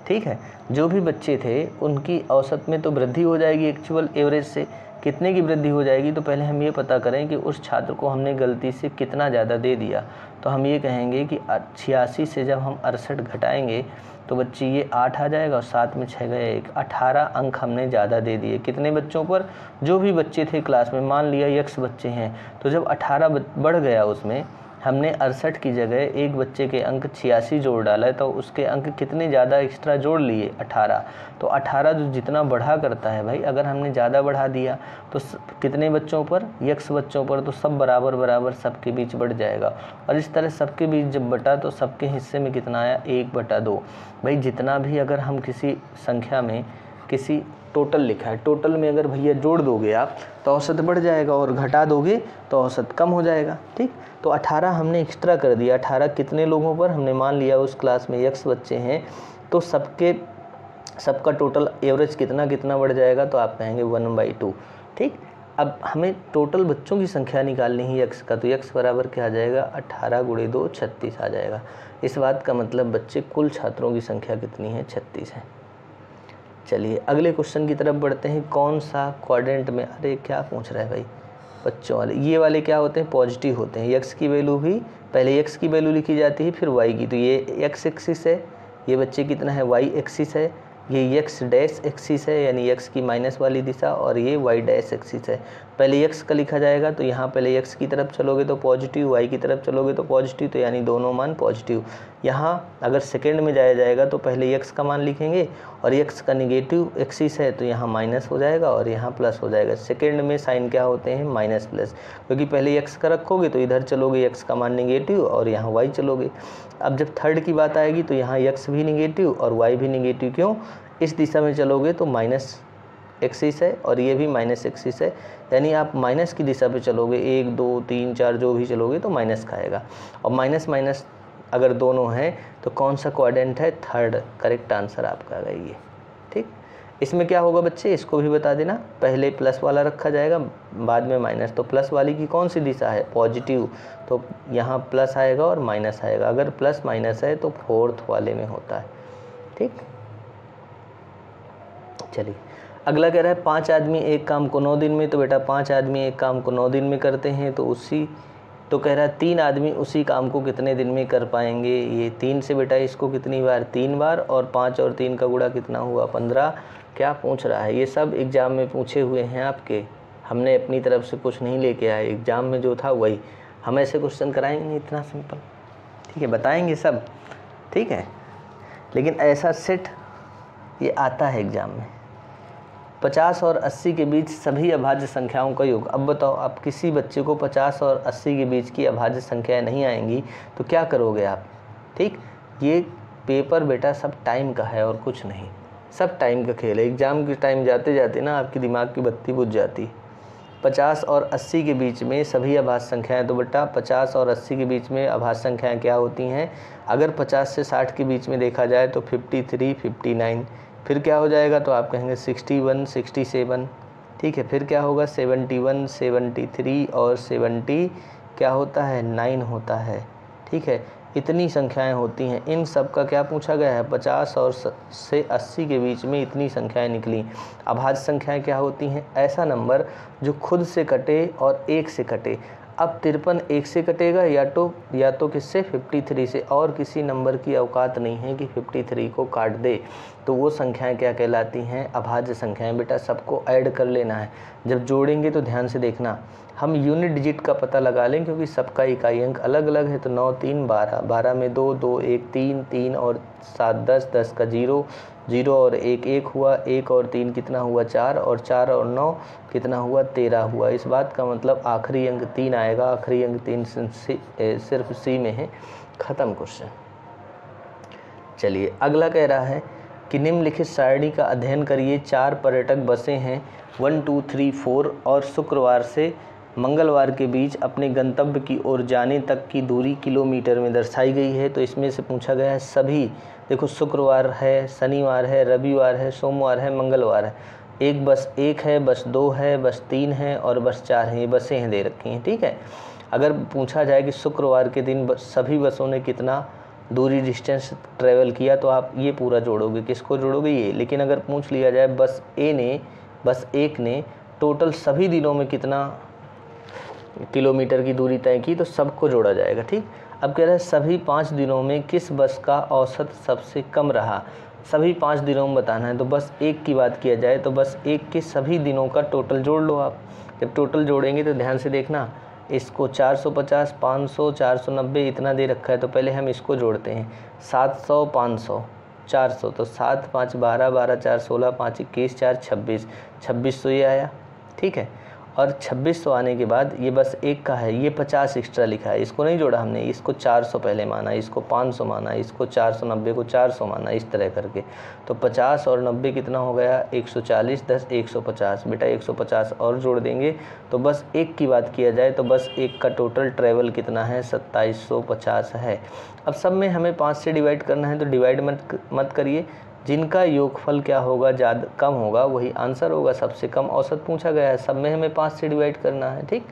ठीक है। जो भी बच्चे थे उनकी औसत में तो वृद्धि हो जाएगी, एक्चुअल एवरेज से कितने की वृद्धि हो जाएगी। तो पहले हम ये पता करें कि उस छात्र को हमने गलती से कितना ज़्यादा दे दिया। तो हम ये कहेंगे कि 86 से जब हम 68 घटाएंगे तो बच्चे ये 8 आ जाएगा, और 7 में 6 गया 1, 18 अंक हमने ज़्यादा दे दिए। कितने बच्चों पर? जो भी बच्चे थे क्लास में, मान लिया x बच्चे हैं, तो जब 18 बढ़ गया उसमें, हमने 68 की जगह एक बच्चे के अंक 86 जोड़ डाला है, तो उसके अंक कितने ज़्यादा एक्स्ट्रा जोड़ लिए? 18। तो 18 जो जितना बढ़ा करता है भाई, अगर हमने ज़्यादा बढ़ा दिया तो कितने बच्चों पर? x बच्चों पर, तो सब बराबर बराबर सबके बीच बढ़ जाएगा। और इस तरह सबके बीच जब बटा तो सबके हिस्से में कितना आया? 1/2। भाई जितना भी अगर हम किसी संख्या में किसी टोटल लिखा है, टोटल में अगर भैया जोड़ दोगे आप तो औसत बढ़ जाएगा, और घटा दोगे तो औसत कम हो जाएगा, ठीक। तो 18 हमने एक्स्ट्रा कर दिया। 18 कितने लोगों पर? हमने मान लिया उस क्लास में x बच्चे हैं, तो सबका टोटल एवरेज कितना कितना बढ़ जाएगा? तो आप कहेंगे 1/2, ठीक। अब हमें टोटल बच्चों की संख्या निकालनी है x का, तो x बराबर क्या आ जाएगा? 18 गुणे 2 36 आ जाएगा। इस बात का मतलब बच्चे कुल छात्रों की संख्या कितनी है? 36 है। चलिए अगले क्वेश्चन की तरफ बढ़ते हैं। कौन सा क्वाड्रेंट में, अरे क्या पूछ रहा है भाई बच्चों वाले, ये वाले क्या होते हैं? पॉजिटिव होते हैं। x की वैल्यू भी पहले x की वैल्यू लिखी जाती है, फिर y की। तो ये x एक्सिस है, ये बच्चे कितना है? y एक्सिस है, ये x डैश एक्सिस है, यानी x की माइनस वाली दिशा, और ये y डैश एक्सिस है। पहले x का लिखा जाएगा, तो यहाँ पहले x की तरफ चलोगे तो पॉजिटिव, y की तरफ चलोगे तो पॉजिटिव, तो यानी दोनों मान पॉजिटिव। यहाँ अगर सेकेंड में जाया जाएगा तो पहले x का मान लिखेंगे, और x का निगेटिव एक्सिस है तो यहाँ माइनस हो जाएगा और यहाँ प्लस हो जाएगा। सेकेंड में साइन क्या होते हैं? माइनस प्लस, क्योंकि पहले x का रखोगे तो इधर चलोगे x का मान निगेटिव, और यहाँ y चलोगे। अब जब थर्ड की बात आएगी तो यहाँ x भी निगेटिव और y भी निगेटिव। क्यों? इस दिशा में चलोगे तो माइनस एक्सिस है, और ये भी माइनस एक्सिस है, यानी आप माइनस की दिशा पे चलोगे, 1 2 3 4 जो भी चलोगे तो माइनस खाएगा। और माइनस माइनस अगर दोनों हैं तो कौन सा क्वाड्रेंट है, थर्ड। करेक्ट आंसर आपका है ये। ठीक, इसमें क्या होगा बच्चे, इसको भी बता देना, पहले प्लस वाला रखा जाएगा, बाद में माइनस। तो प्लस वाली की कौन सी दिशा है, पॉजिटिव, तो यहाँ प्लस आएगा और माइनस आएगा। अगर प्लस माइनस है तो फोर्थ वाले में होता है। ठीक, चलिए अगला कह रहा है 5 आदमी एक काम को 9 दिन में, तो बेटा 5 आदमी एक काम को 9 दिन में करते हैं, तो कह रहा है 3 आदमी उसी काम को कितने दिन में कर पाएंगे। ये 3 से बेटा इसको कितनी बार, 3 बार, और 5 और 3 का गुणा कितना हुआ, 15। क्या पूछ रहा है, ये सब एग्ज़ाम में पूछे हुए हैं आपके, हमने अपनी तरफ से कुछ नहीं लेके आए, एग्ज़ाम में जो था वही। हम ऐसे क्वेश्चन कराएंगे नहीं, इतना सिंपल, ठीक है, बताएंगे सब, ठीक है, लेकिन ऐसा सेट ये आता है एग्ज़ाम में। 50 और 80 के बीच सभी अभाज्य संख्याओं का योग। अब बताओ, आप किसी बच्चे को 50 और 80 के बीच की अभाज्य संख्याएं नहीं आएंगी तो क्या करोगे आप। ठीक, ये पेपर बेटा सब टाइम का है और कुछ नहीं, सब टाइम का खेल है। एग्ज़ाम के टाइम जाते जाते ना आपकी दिमाग की बत्ती बुझ जाती। 50 और 80 के बीच में सभी अभाज्य संख्याएं, तो बेटा 50 और 80 के बीच में अभाज्य संख्याएं क्या होती हैं। अगर 50 से 60 के बीच में देखा जाए तो 53, 59, फिर क्या हो जाएगा, तो आप कहेंगे 61, 67, ठीक है, फिर क्या होगा 71, 73 और 70 क्या होता है, 9 होता है। ठीक है, इतनी संख्याएं होती हैं। इन सब का क्या पूछा गया है, 50 और से 80 के बीच में इतनी संख्याएं निकली। अभाज्य संख्याएं क्या होती हैं, ऐसा नंबर जो खुद से कटे और 1 से कटे। अब 53 1 से कटेगा या तो किससे, 53 से, और किसी नंबर की औकात नहीं है कि 53 को काट दे। तो वो संख्याएं क्या कहलाती हैं, अभाज्य संख्याएं। बेटा सबको ऐड कर लेना है, जब जोड़ेंगे तो ध्यान से देखना। हम यूनिट डिजिट का पता लगा लें क्योंकि सबका इकाई अंक अलग अलग है। तो 9 3 12, 12 में 2 2 1 3 3 और 7 10, 10 का 0 0 और 1 1 हुआ, 1 और 3 कितना हुआ 4, और 4 और 9 कितना हुआ 13 हुआ। इस बात का मतलब आखिरी अंक 3 आएगा। आखिरी अंक 3 सिर्फ सी में है। ख़त्म क्वेश्चन। चलिए अगला कह रहा है कि निम्नलिखित सारणी का अध्ययन करिए। 4 पर्यटक बसें हैं 1 2 3 4 और शुक्रवार से मंगलवार के बीच अपने गंतव्य की ओर जाने तक की दूरी किलोमीटर में दर्शाई गई है। तो इसमें से पूछा गया है सभी, देखो शुक्रवार है, शनिवार है, रविवार है, सोमवार है, मंगलवार है। एक बस 1 है, बस 2 है, बस 3 है और बस 4 है। ये बसें हैं दे रखी हैं। ठीक है, अगर पूछा जाए कि शुक्रवार के दिन सभी बसों ने कितना दूरी डिस्टेंस ट्रेवल किया, तो आप ये पूरा जोड़ोगे। किसको जोड़ोगे, ये। लेकिन अगर पूछ लिया जाए बस 1 ने टोटल सभी दिनों में कितना किलोमीटर की दूरी तय की, तो सबको जोड़ा जाएगा। ठीक, अब कह रहा है सभी 5 दिनों में किस बस का औसत सबसे कम रहा। सभी 5 दिनों में बताना है। तो बस 1 की बात किया जाए तो बस 1 के सभी दिनों का टोटल जोड़ लो आप। जब टोटल जोड़ेंगे तो ध्यान से देखना, इसको 450, 500, 490 इतना दे रखा है। तो पहले हम इसको जोड़ते हैं, 700, 500, 400, तो 7 5 12, 12 4 16, 5 21 4 26, 2600 ये आया। ठीक है, और 2600 आने के बाद ये बस 1 का है, ये 50 एक्स्ट्रा लिखा है, इसको नहीं जोड़ा हमने। इसको 400 पहले माना, इसको 500 माना, इसको 490 को 400 माना, इस तरह करके। तो 50 और 90 कितना हो गया, 140, 10 150। बेटा 150 और जोड़ देंगे। तो बस 1 की बात किया जाए तो बस 1 का टोटल ट्रैवल कितना है, 2750 है। अब सब में हमें 5 से डिवाइड करना है, तो डिवाइड मत करिए। जिनका योगफल क्या होगा, ज़्यादा कम होगा वही आंसर होगा। सबसे कम औसत पूछा गया है, सब में हमें 5 से डिवाइड करना है। ठीक,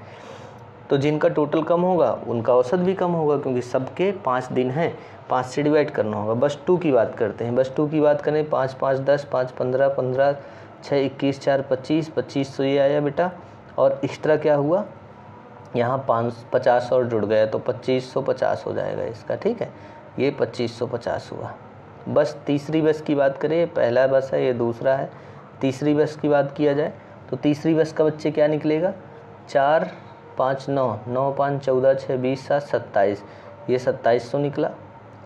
तो जिनका टोटल कम होगा उनका औसत भी कम होगा, क्योंकि सबके 5 दिन हैं, 5 से डिवाइड करना होगा। बस 2 की बात करते हैं। बस 2 की बात करें, 5 5 10, 5 15, 15 6 21 4 25, 2500 ये आया बेटा। और एक्स्ट्रा क्या हुआ, यहाँ 50 और जुड़ गया, तो 2550 हो जाएगा इसका। ठीक है, ये 2550 हुआ। बस तीसरी बस की बात करें, पहला बस है, ये दूसरा है। तीसरी बस की बात किया जाए तो तीसरी बस का बच्चे क्या निकलेगा, 4 5 9, 9 5 14 6 20 7 27, ये 2700 निकला।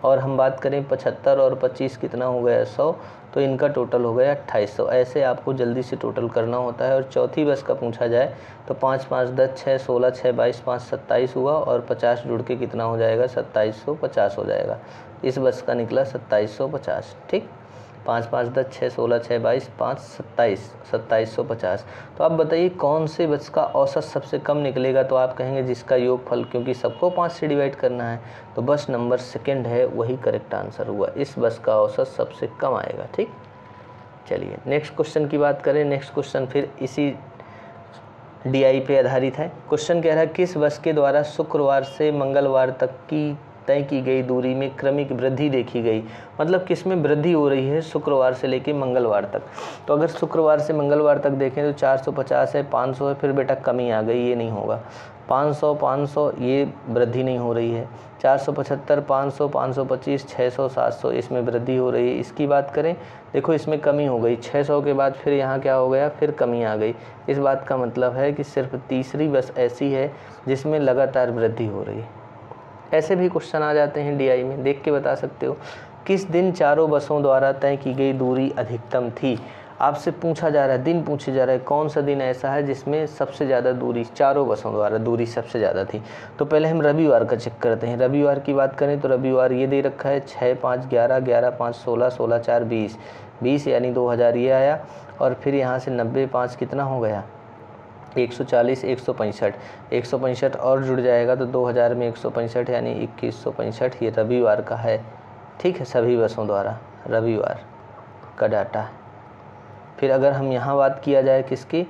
और हम बात करें 75 और 25 कितना हो गया, 100, तो इनका टोटल हो गया 2800। ऐसे आपको जल्दी से टोटल करना होता है। और चौथी बस का पूछा जाए तो 5 5 10 6 16 6 22 5 27 हुआ, और 50 जुड़ के कितना हो जाएगा, 2750 हो जाएगा। इस बस का निकला 2750। ठीक, 5 5 10 6 16 6 22 5 27 2750। तो आप बताइए कौन से बस का औसत सबसे कम निकलेगा। तो आप कहेंगे जिसका योगफल, क्योंकि सबको 5 से डिवाइड करना है, तो बस नंबर सेकंड है वही करेक्ट आंसर हुआ। इस बस का औसत सबसे कम आएगा। ठीक, चलिए नेक्स्ट क्वेश्चन की बात करें। नेक्स्ट क्वेश्चन फिर इसी DI पे आधारित है। क्वेश्चन कह रहा है किस बस के द्वारा शुक्रवार से मंगलवार तक की तय की गई दूरी में क्रमिक वृद्धि देखी गई। मतलब किस में वृद्धि हो रही है शुक्रवार से लेकर मंगलवार तक। तो अगर शुक्रवार से मंगलवार तक देखें तो 450 है, 500 है, फिर बेटा कमी आ गई, ये नहीं होगा। 500 500 ये वृद्धि नहीं हो रही है। 475 500 525 600 700 इसमें वृद्धि हो रही है। इसकी बात करें, देखो इसमें कमी हो गई। 600 के बाद फिर यहाँ क्या हो गया, फिर कमी आ गई। इस बात का मतलब है कि सिर्फ तीसरी बस ऐसी है जिसमें लगातार वृद्धि हो रही है। ऐसे भी क्वेश्चन आ जाते हैं DI में, देख के बता सकते हो। किस दिन चारों बसों द्वारा तय की गई दूरी अधिकतम थी। आपसे पूछा जा रहा है, दिन पूछे जा रहा है, कौन सा दिन ऐसा है जिसमें सबसे ज़्यादा दूरी, चारों बसों द्वारा दूरी सबसे ज़्यादा थी। तो पहले हम रविवार का चेक करते हैं। रविवार की बात करें तो रविवार ये दे रखा है 6 5 11 11 5 16 16 4 20 20 यानी 2000 ये आया। और फिर यहाँ से 90 5 कितना हो गया, 140 165 165 और जुड़ जाएगा तो 2000 में 165 यानी 2165 ये रविवार का है। ठीक है, सभी बसों द्वारा रविवार का डाटा। फिर अगर हम यहाँ बात किया जाए किसकी,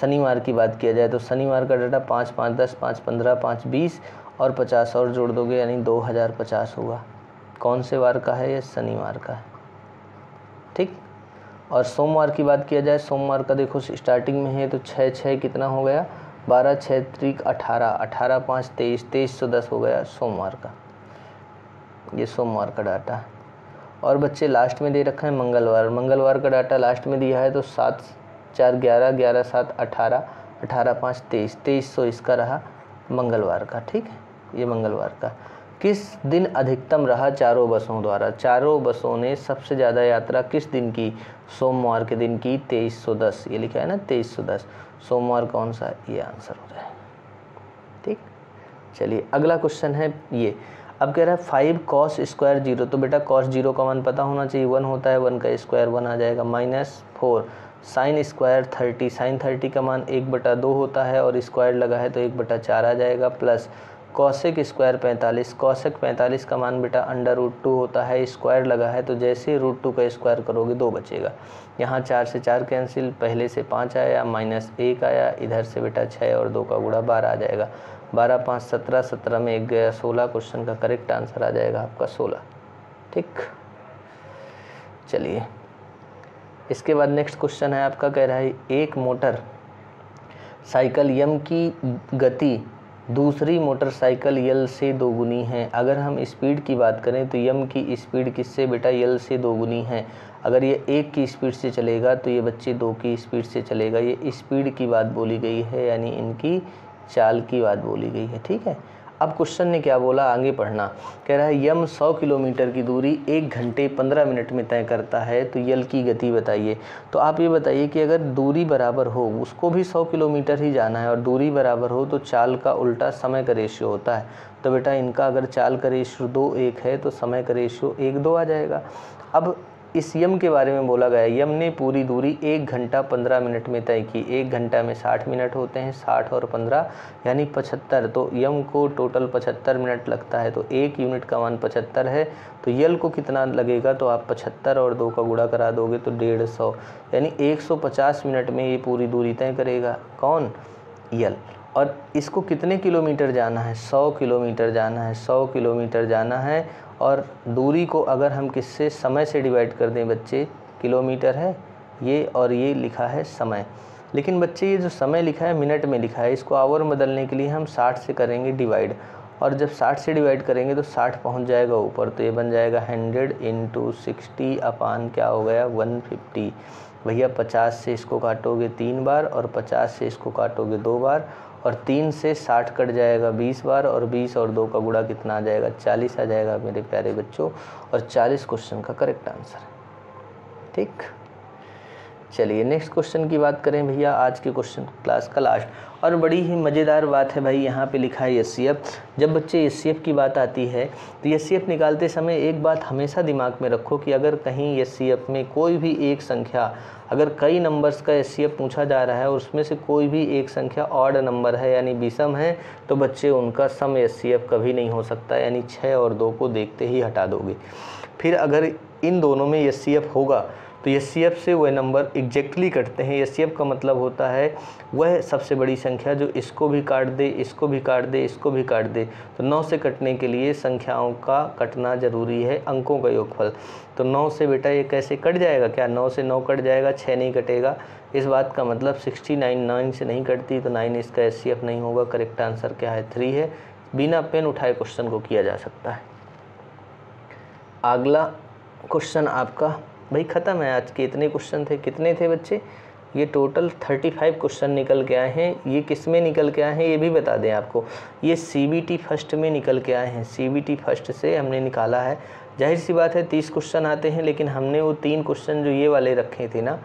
शनिवार की बात किया जाए तो शनिवार का डाटा 5 5 10 5 15 5 20 और 50 और जोड़ दोगे यानी 2050 हुआ। कौन से वार का है, ये शनिवार का है। ठीक, और सोमवार की बात किया जाए, सोमवार का देखो स्टार्टिंग में है तो 6 6 कितना हो गया, 12 6 त्रिक 18 18 5 23 2310 हो गया सोमवार का। ये सोमवार का डाटा। और बच्चे लास्ट में दे रखा है मंगलवार। मंगलवार का डाटा लास्ट में दिया है तो 7 4 11 11 7 18 18 5 23 2300 इसका रहा मंगलवार का। ठीक है, ये मंगलवार का। किस दिन अधिकतम रहा चारों बसों द्वारा। चारों बसों ने सबसे ज़्यादा यात्रा किस दिन की, सोमवार के दिन की 2310। ये लिखा है ना 2310, सोमवार कौन सा, ये आंसर हो जाए। ठीक, चलिए अगला क्वेश्चन है ये। अब कह रहा है 5 cos स्क्वायर 0। तो बेटा cos 0 का मान पता होना चाहिए, 1 होता है, 1 का स्क्वायर 1 आ जाएगा। -4 sin स्क्वायर 30। sin 30 का मान 1/2 होता है और स्क्वायर लगा है तो 1/4 आ जाएगा। Plus cosec square 45। cosec 45 का मान बेटा √2 होता है, स्क्वायर लगा है तो जैसे √2 का स्क्वायर करोगे 2 बचेगा। यहाँ 4 से 4 कैंसिल, पहले से 5 आया, -1 आया, इधर से बेटा 6 और 2 का गुणा 12 आ जाएगा। 12 5 17 17 में 1 गया 16। क्वेश्चन का करेक्ट आंसर आ जाएगा आपका 16। ठीक, चलिए इसके बाद नेक्स्ट क्वेश्चन है आपका, कह रहा है एक मोटर साइकिल यम की गति दूसरी मोटरसाइकिल यल से दोगुनी है। अगर हम स्पीड की बात करें तो यम की स्पीड किससे बेटा, यल से दोगुनी है। अगर ये 1 की स्पीड से चलेगा तो ये बच्चे 2 की स्पीड से चलेगा। ये स्पीड की बात बोली गई है, यानी इनकी चाल की बात बोली गई है। ठीक है, अब क्वेश्चन ने क्या बोला, आगे पढ़ना। कह रहा है यम 100 किलोमीटर की दूरी 1 घंटे 15 मिनट में तय करता है तो यल की गति बताइए। तो आप ये बताइए कि अगर दूरी बराबर हो, उसको भी 100 किलोमीटर ही जाना है और दूरी बराबर हो तो चाल का उल्टा समय का रेशियो होता है। तो बेटा इनका अगर चाल का रेशियो 2 1 है तो समय का रेशियो 1 2 आ जाएगा। अब इस यम के बारे में बोला गया, यम ने पूरी दूरी 1 घंटा 15 मिनट में तय की। 1 घंटा में 60 मिनट होते हैं, 60 और 15 यानी 75। तो यम को टोटल 75 मिनट लगता है, तो 1 यूनिट का मान 75 है। तो यल को कितना लगेगा, तो आप 75 और 2 का गुणा करा दोगे तो 150, यानी 150 मिनट में ये पूरी दूरी तय करेगा। कौन, यल। और इसको कितने किलोमीटर जाना है, 100 किलोमीटर जाना है, 100 किलोमीटर जाना है। और दूरी को अगर हम किससे, समय से डिवाइड कर दें बच्चे, किलोमीटर है ये और ये लिखा है समय। लेकिन बच्चे ये जो समय लिखा है मिनट में लिखा है, इसको आवर बदलने के लिए हम 60 से करेंगे डिवाइड। और जब 60 से डिवाइड करेंगे तो 60 पहुंच जाएगा ऊपर, तो ये बन जाएगा 100 × 60 अपान क्या हो गया 150। भैया 50 से इसको काटोगे 3 बार और 50 से इसको काटोगे 2 बार और 3 से 60 कट जाएगा 20 बार और 20 और 2 का गुणा कितना आ जाएगा 40 आ जाएगा मेरे प्यारे बच्चों। और 40 क्वेश्चन का करेक्ट आंसर। ठीक, चलिए नेक्स्ट क्वेश्चन की बात करें भैया, आज के क्वेश्चन क्लास का लास्ट, और बड़ी ही मज़ेदार बात है भाई, यहाँ पे लिखा है HCF। जब बच्चे HCF की बात आती है तो HCF निकालते समय एक बात हमेशा दिमाग में रखो कि अगर कहीं HCF में कोई भी एक संख्या, अगर कई नंबर्स का HCF पूछा जा रहा है और उसमें से कोई भी एक संख्या ऑड नंबर है यानी विषम है, तो बच्चे उनका सम HCF कभी नहीं हो सकता, यानी 6 और 2 को देखते ही हटा दोगे। फिर अगर इन दोनों में HCF होगा तो HCF से वह नंबर एग्जैक्टली कटते हैं। HCF का मतलब होता है वह सबसे बड़ी संख्या जो इसको भी काट दे, इसको भी काट दे, इसको भी काट दे। तो 9 से कटने के लिए संख्याओं का कटना ज़रूरी है, अंकों का योगफल। तो 9 से बेटा ये कैसे कट जाएगा, क्या 9 से 9 कट जाएगा, 6 नहीं कटेगा। इस बात का मतलब 69 9 से नहीं कटती, तो 9 इसका HCF नहीं होगा। करेक्ट आंसर क्या है, 3 है। बिना पेन उठाए क्वेश्चन को किया जा सकता है। अगला क्वेश्चन आपका भाई ख़त्म है। आज के इतने क्वेश्चन थे, कितने थे बच्चे, ये टोटल 35 क्वेश्चन निकल के आए हैं। ये किस में निकल के आए हैं ये भी बता दें आपको, ये CBT फर्स्ट में निकल के आए हैं। CBT फर्स्ट से हमने निकाला है। जाहिर सी बात है 30 क्वेश्चन आते हैं, लेकिन हमने वो 3 क्वेश्चन जो ये वाले रखे थे ना,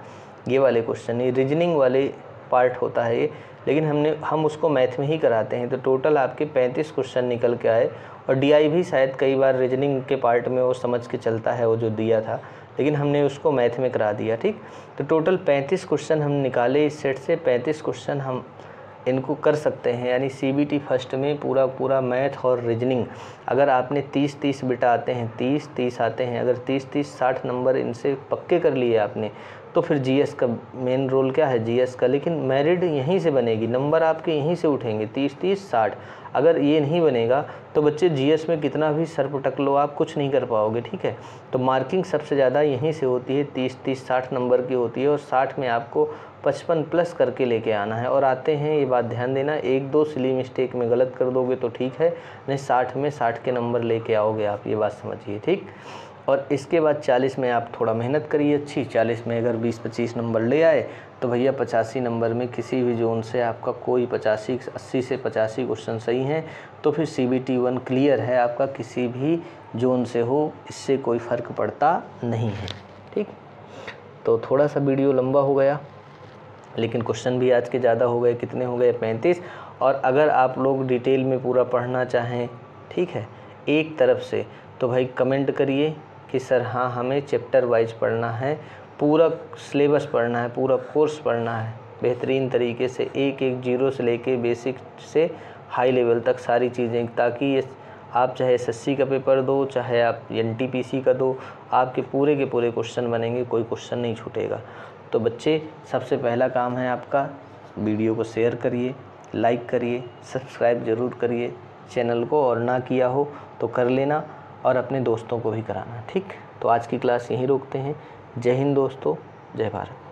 ये वाले क्वेश्चन, ये रीजनिंग वाले पार्ट होता है ये, लेकिन हम उसको मैथ में ही कराते हैं। तो टोटल आपके 35 क्वेश्चन निकल के आए। और DI भी शायद कई बार रीजनिंग के पार्ट में वो समझ के चलता है वो जो दिया था, लेकिन हमने उसको मैथ में करा दिया। ठीक, तो टोटल 35 क्वेश्चन हम निकाले इस सेट से। 35 क्वेश्चन हम इनको कर सकते हैं, यानी CBT फर्स्ट में पूरा मैथ और रीजनिंग। अगर आपने 30-30 बेटा आते हैं, 30-30 आते हैं, अगर 30-30 60 नंबर इनसे पक्के कर लिए आपने, तो फिर GS का मेन रोल क्या है, GS का। लेकिन मेरिट यहीं से बनेगी, नंबर आपके यहीं से उठेंगे, 30-30 60। अगर ये नहीं बनेगा तो बच्चे GS में कितना भी सर पटक लो आप कुछ नहीं कर पाओगे। ठीक है, तो मार्किंग सबसे ज़्यादा यहीं से होती है, 30-30 60 नंबर की होती है। और 60 में आपको 55 प्लस करके लेके आना है। और आते हैं, ये बात ध्यान देना, 1-2 सिली मिस्टेक में गलत कर दोगे तो ठीक है, नहीं 60 में 60 के नंबर लेके आओगे आप, ये बात समझिए। ठीक, और इसके बाद 40 में आप थोड़ा मेहनत करिए अच्छी। 40 में अगर 20-25 नंबर ले आए तो भैया 85 नंबर में किसी भी जोन से आपका कोई 80 से 85 क्वेश्चन सही हैं, तो फिर CBT 1 क्लियर है आपका, किसी भी जोन से हो, इससे कोई फ़र्क पड़ता नहीं है। ठीक, तो थोड़ा सा वीडियो लंबा हो गया, लेकिन क्वेश्चन भी आज के ज़्यादा हो गए। कितने हो गए, 35। और अगर आप लोग डिटेल में पूरा पढ़ना चाहें, ठीक है, एक तरफ से, तो भाई कमेंट करिए कि सर हाँ हमें चैप्टर वाइज पढ़ना है, पूरा सिलेबस पढ़ना है, पूरा कोर्स पढ़ना है बेहतरीन तरीके से, एक एक जीरो से लेके बेसिक से हाई लेवल तक सारी चीज़ें, ताकि ये आप चाहे SSC का पेपर दो, चाहे आप NTPC का दो, आपके पूरे के पूरे क्वेश्चन बनेंगे, कोई क्वेश्चन नहीं छूटेगा। तो बच्चे, सबसे पहला काम है आपका, वीडियो को शेयर करिए, लाइक करिए, सब्सक्राइब ज़रूर करिए चैनल को, और ना किया हो तो कर लेना, और अपने दोस्तों को भी कराना। ठीक, तो आज की क्लास यहीं रोकते हैं। जय हिंद दोस्तों, जय भारत।